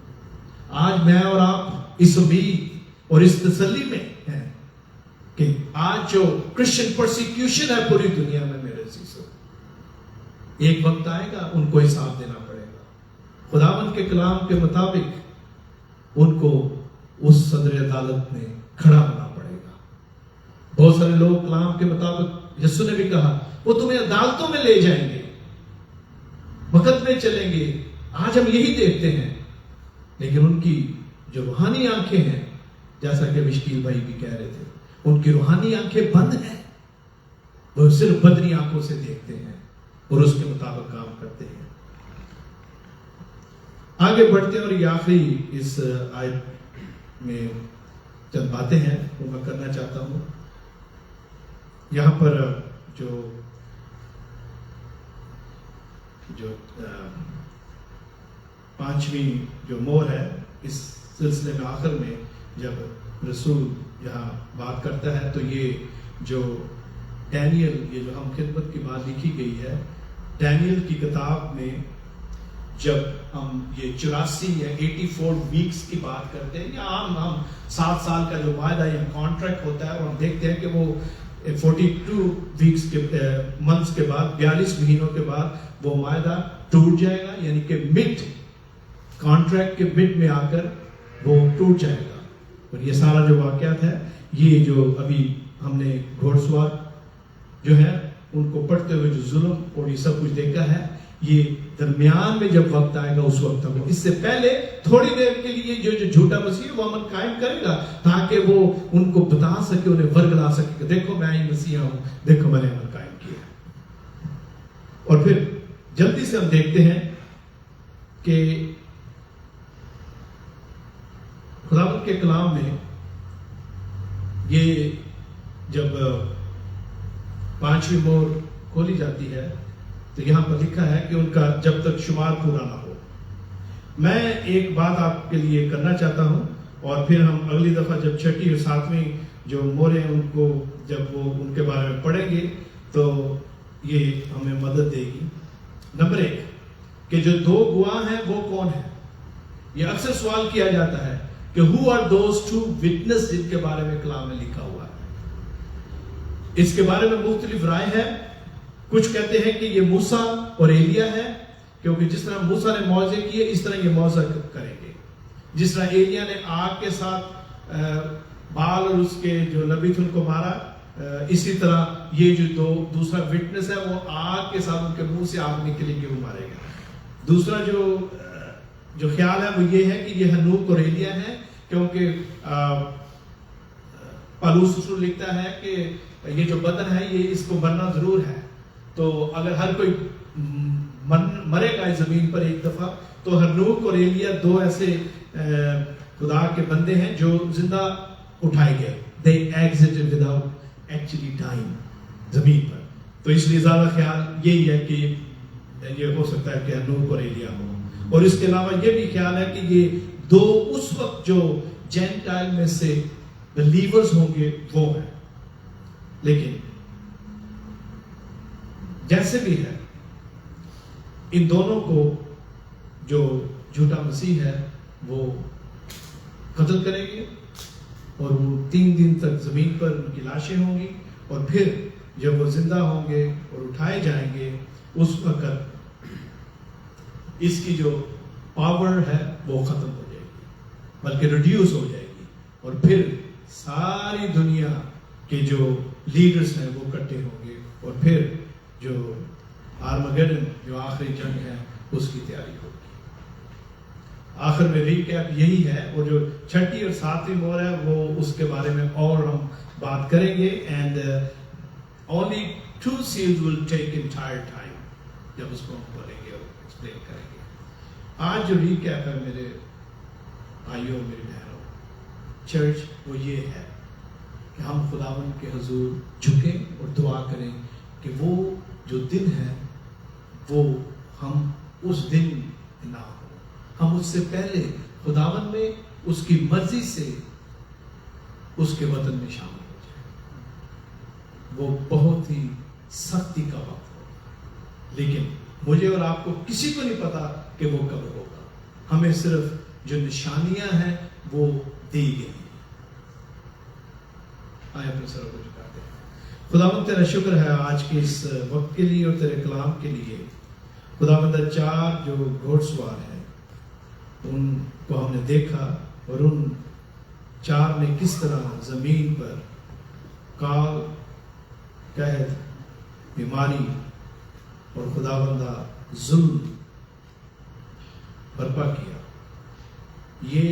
آج میں اور آپ اس امید اور اس تسلی میں ہیں کہ آج جو کرسچن پرسیکیوشن ہے پوری دنیا میں، میرے عزیزو، ایک وقت آئے گا ان کو حساب دینا پڑے گا. خداوند کے کلام کے مطابق ان کو اس صدر عدالت میں کھڑا ہونا پڑے گا. بہت سارے لوگ کلام کے مطابق، یسوع نے بھی کہا وہ تمہیں عدالتوں میں لے جائیں گے، مقدمے چلیں گے. آج ہم یہی دیکھتے ہیں، لیکن ان کی جو روحانی آنکھیں ہیں، جیسا کہ مشکیل بھائی بھی کہہ رہے تھے، ان کی روحانی آنکھیں بند ہیں. وہ صرف بدنی آنکھوں سے دیکھتے ہیں اور اس کے مطابق کام کرتے ہیں. آگے بڑھتے ہیں اور یہ آخری اس آیت میں چند باتیں ہیں وہ میں کرنا چاہتا ہوں. یہاں پر جو پانچویں جو مور ہے اس سلسلے میں آخر میں جب رسول یہاں بات کرتا ہے تو یہ جو ڈینیل، یہ جو ہم خدمت کی بات لکھی گئی ہے، ڈینیل کی کتاب میں جب ہم یہ 84 یا 84 ویکس کی بات کرتے ہیں، یا ہم 7 سال کا جو معاہدہ یا کانٹریکٹ ہوتا ہے، اور ہم دیکھتے ہیں کہ وہ 42 ویکس کے منتھس کے بعد، 42 مہینوں کے بعد وہ معاہدہ ٹوٹ جائے گا، یعنی کہ مڈ کانٹریکٹ کے مڈ میں آ کر وہ ٹوٹ جائے گا. اور یہ سارا جو واقعات ہے، یہ جو ابھی ہم نے گھوڑ سوار جو ہے ان کو پڑھتے ہوئے جو ظلم اور یہ سب کچھ دیکھا ہے، یہ درمیان میں جب وقت آئے گا اس وقت تک، اس سے پہلے تھوڑی دیر کے لیے جو جھوٹا مسیح وہ امن قائم کرے گا تاکہ وہ ان کو بتا سکے، انہیں ورگلا سکے کہ دیکھو میں ہی مسیح ہوں، دیکھو میں نے امن قائم کیا. اور پھر جلدی سے ہم دیکھتے ہیں کہ خداوند کے کلام میں یہ جب 5ویں مور کھولی جاتی ہے تو یہاں پر لکھا ہے کہ ان کا جب تک شمار پورا نہ ہو. میں ایک بات آپ کے لیے کرنا چاہتا ہوں، اور پھر ہم اگلی دفعہ جب چھٹی اور ساتویں جو مورے ہیں ان کو جب وہ ان کے بارے میں پڑھیں گے تو یہ ہمیں مدد دے گی. نمبر 1 کہ جو 2 گواہ ہیں وہ کون ہیں؟ یہ اکثر سوال کیا جاتا ہے کہ who are those 2 witness جن کے بارے میں کلام میں لکھا ہوا ہے. اس کے بارے میں مختلف رائے ہے. کچھ کہتے ہیں کہ یہ موسیٰ اور ایلیا ہے، کیونکہ جس طرح موسیٰ نے معجزے کیے اس طرح یہ معجزہ کریں گے. جس طرح ایلیا نے آگ کے ساتھ بال اور اس کے جو نبی تھے ان کو مارا، اسی طرح یہ جو دوسرا وٹنس ہے وہ آگ کے ساتھ ان کے منہ سے آگ نکلے گی، وہ مارے گا. دوسرا جو خیال ہے وہ یہ ہے کہ یہ ہنوک اور ایلیا ہے، کیونکہ پالوس رسول لکھتا ہے کہ یہ جو بدن ہے یہ اس کو مرنا ضرور ہے. تو اگر ہر کوئی مرے گا اس زمین پر ایک دفعہ تو ہنوک اور ایلیا 2 ایسے خدا کے بندے ہیں جو زندہ اٹھائے گئے. They exited without actually dying زمین پر. تو اس لیے زیادہ خیال یہی ہے کہ یہ ہو سکتا ہے کہ ہنوک اور ایلیا ہو. اور اس کے علاوہ یہ بھی خیال ہے کہ یہ 2 اس وقت جو جینٹائل میں سے بلیورز ہوں گے وہ ہیں. لیکن جیسے بھی ہے ان دونوں کو جو جھوٹا مسیح ہے وہ قتل کریں گے اور وہ 3 دن تک زمین پر ان کی لاشیں ہوں گی، اور پھر جب وہ زندہ ہوں گے اور اٹھائے جائیں گے اس وقت اس کی جو پاور ہے وہ ختم ہو جائے گی، بلکہ ریڈیوس ہو جائے گی. اور پھر ساری دنیا کے جو لیڈرز ہیں وہ اکٹھے ہوں گے، اور پھر جو آرمگیڈن جو آخری جنگ ہے اس کی تیاری ہوگی. آخر میں ریکیپ یہی ہے، اور جو 6 اور 7 مور ہے وہ اس کے بارے میں اور ہم بات کریں گے. And only 2 seals will take entire time جب اس کو ہم پڑھیں گے اور ایکسپلین کریں گے. آج جو ریکیپ ہے میرے بھائیوں میری بہنوں چرچ وہ یہ ہے کہ ہم خداوند کے حضور جھکیں اور دعا کریں کہ وہ جو دن ہے وہ ہم اس دن نہ ہو. ہم اس سے پہلے خداوند میں اس کی مرضی سے اس کے وطن میں شامل ہو جائے. وہ بہت ہی سختی کا وقت ہوگا، لیکن مجھے اور آپ کو کسی کو نہیں پتا کہ وہ کب ہوگا. ہمیں صرف جو نشانیاں ہیں وہ دی گئی. آئے اپنے سر کو جھکاتے ہیں. خداوند تیرا شکر ہے آج کے اس وقت کے لیے اور تیرے کلام کے لیے. خداوند 4 جو گھوڑ سوار ہیں ان کو ہم نے دیکھا، اور ان 4 نے کس طرح زمین پر کال، قحط، بیماری اور خداوندہ ظلم برپا کیا. یہ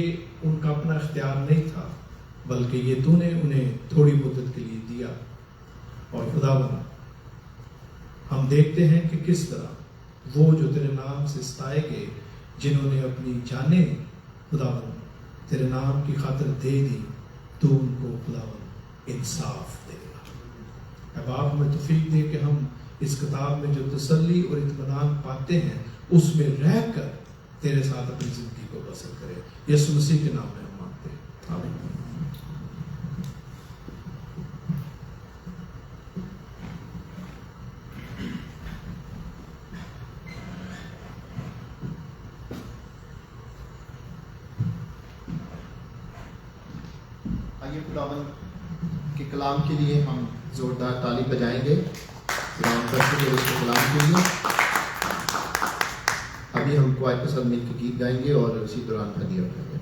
ان کا اپنا اختیار نہیں تھا، بلکہ یہ تو نے انہیں تھوڑی مدت کے لیے دیا. اور خداوند ہم دیکھتے ہیں کہ کس طرح وہ جو تیرے نام سے ستائے گئے، جنہوں نے اپنی جانیں خداوند تیرے نام کی خاطر دے دی، تو ان کو خداوند انصاف دے گا. اب آپ ہمیں توفیق دے کہ ہم اس کتاب میں جو تسلی اور اطمینان پاتے ہیں اس میں رہ کر تیرے ساتھ اپنی زندگی کو بسر کرے. یسوع مسیح کے نام میں ہم مانگتے ہیں، آمین. آئیے خداوند کے کلام کے لیے ہم زوردار تالی بجائیں گے خداوند کے کلام کے لیے. ابھی ہم کوائٹ کے ساتھ مل کے گیت گائیں گے اور اسی دوران ہدیہ کریں گے.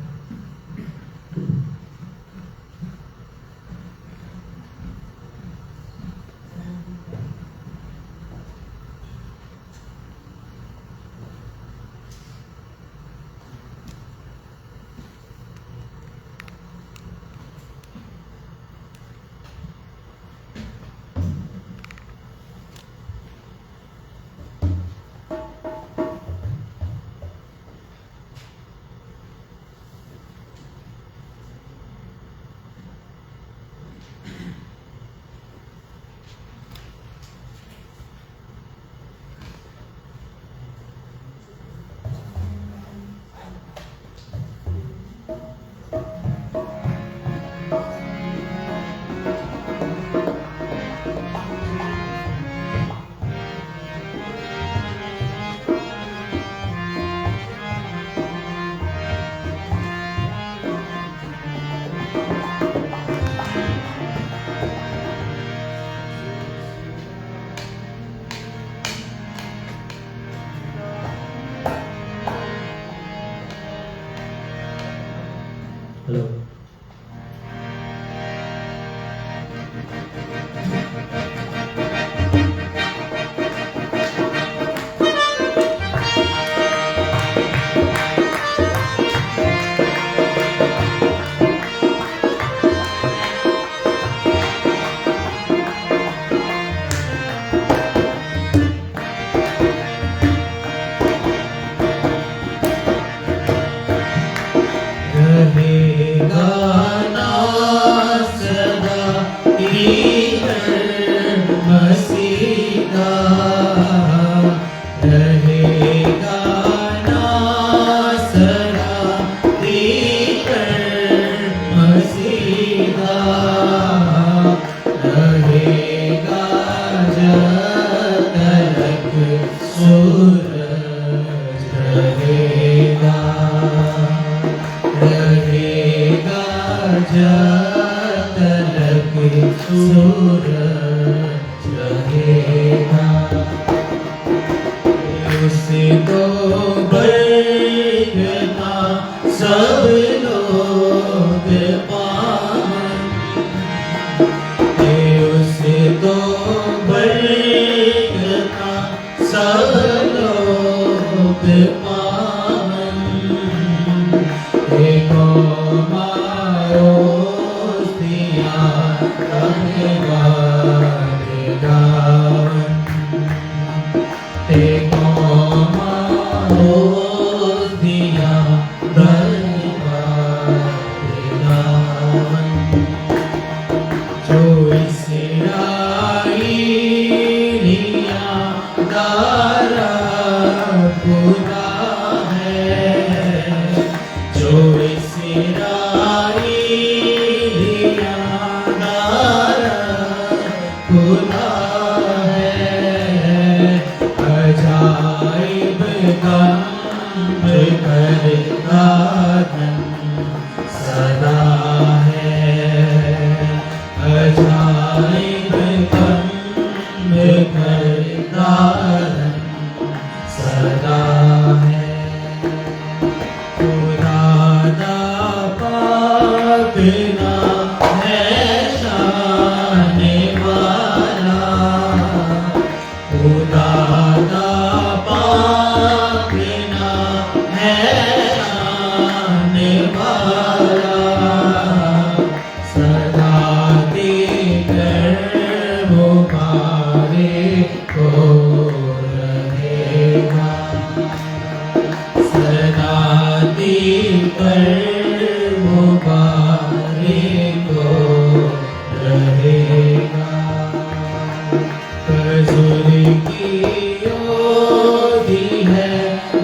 सूरज रहेगा। उसको बरकता सब लोग पावन, उसको बरकता सब लोग पावन। एको मारो दिया धन्यवाद गावन, एको मारो दिया धन्यवाद गावन। जो इसराइलिया दारा खुदा है, जो इसराइलिया दारा खुदा है। अजाइब काम करता धन सदा है, अजाइब काम करता धन सदा है। खुदा दा पाक नाम है शान वाला, खुदा दा पाक नाम है शान वाला। सदा देकर मुबारक हो रहेगा, सदा देकर मुबारक हो रहेगा। फजल की ओदी है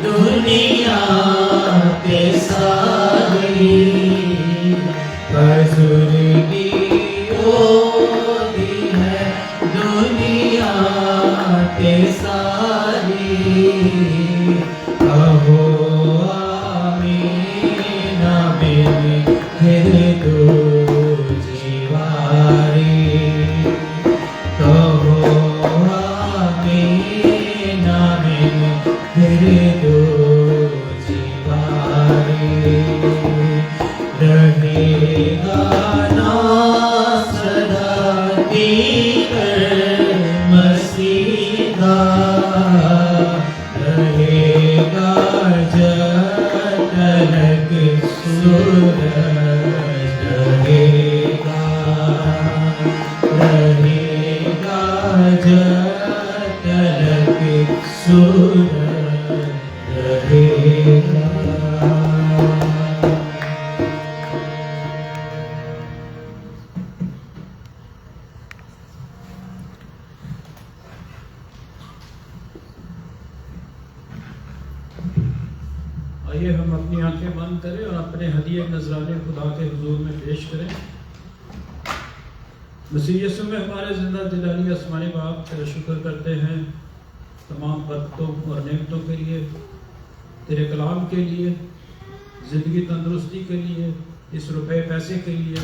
दुनिया के सारी, फजल की ओदी है दुनिया के सारी। कहो आमीन आमीन फिर दो जीवारी, कहो आमीन आमीन फिर दो जीवारी। रहेगा ना सदा दीकर मसीहा, रहेगा जब तलक सूरज रहेगा, रहेगा जब तलक सूरज रहेगा। आइए हम अपनी आंखें बंद करें और अपने हदीए नजराने खुदा के हुजूर में पेश करें। मसीह यीशु में हमारे जिंदा दिलानी आसमानी बाप तेरा शुक्र करते हैं तमाम बरकतों और नेमतों के लिए, तेरे कलाम के लिए, ज़िंदगी तंदुरुस्ती के लिए, इस रुपए पैसे के लिए।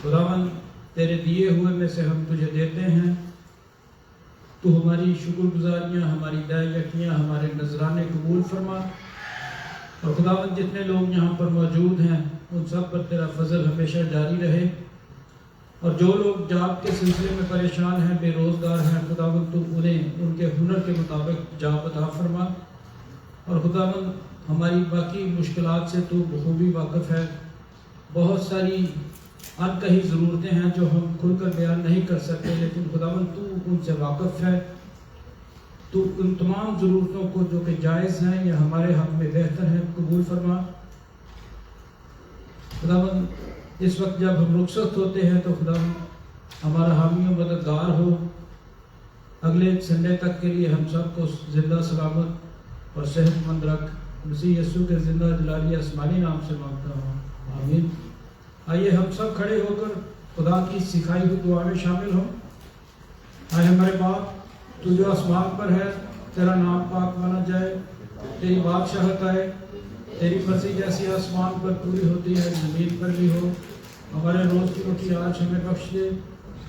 खुदावन तेरे दिए हुए में से हम तुझे देते हैं, तू हमारी शुक्रगुजारियाँ, हमारी दया यकियाँ, हमारे नजराने कबूल फरमा। और खुदावंद जितने लोग यहाँ पर मौजूद हैं उन सब पर तेरा फजल हमेशा जारी रहे। और जो लोग जॉब के सिलसिले में परेशान हैं, बेरोज़गार हैं, खुदावंद तू उन्हें उनके हुनर के मुताबिक जॉब अता फरमा। और खुदावंद हमारी बाकी मुश्किलात से तू बखूबी वाकिफ़ है। बहुत सारी अनकही ज़रूरतें हैं जो हम खुलकर बयान नहीं कर सकते, लेकिन खुदावंद तू उनसे वाकिफ़ है। तो उन तमाम ज़रूरतों को जो कि जायज़ हैं या हमारे हक़ में बेहतर हैं कबूल फरमा। खुदावंद इस वक्त जब हम रुखसत होते हैं तो खुदावंद हमारा हामी और मददगार हो। अगले संडे तक के लिए हम सबको जिंदा सलामत और सेहतमंद रख। मसीह यीशु के जिंदा जलाली आसमानी नाम से मांगता हूँ, आमीन। आइए हम सब खड़े होकर खुदा की सिखाई हुई दुआ में शामिल हों। आए हमारे बाप, तू जो आसमान पर है, तेरा नाम पाक माना जाए, तेरी बादशाहत आए, तेरी मर्जी जैसी आसमान पर पूरी होती है ज़मीन पर भी हो। हमारे रोज़ की रोटी आज हमें बख्श दे,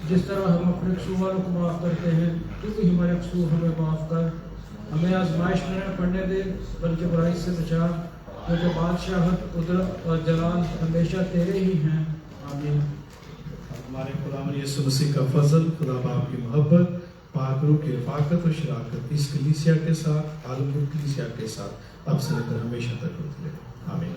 जिस तरह हम अपने कसूर वालों को माफ़ करते हैं, तू भी हमारे कसूर हमें माफ़ कर। हमें आजमाइश में न पड़ने दे, बल्कि बुराई से बचा, क्योंकि बादशाहत, कुदरत और जलाल हमेशा तेरे ही हैं। आमीन। हमारे खुदावंद यीशु मसीह का फजल, खुदा बाप की मोहब्बत, पाक रूह की रफ़ाकत और शराकत इस कलीसिया के साथ, आलमपुर कलीसिया के साथ अब से लेकर हमेशा तक होती रहे। आमीन।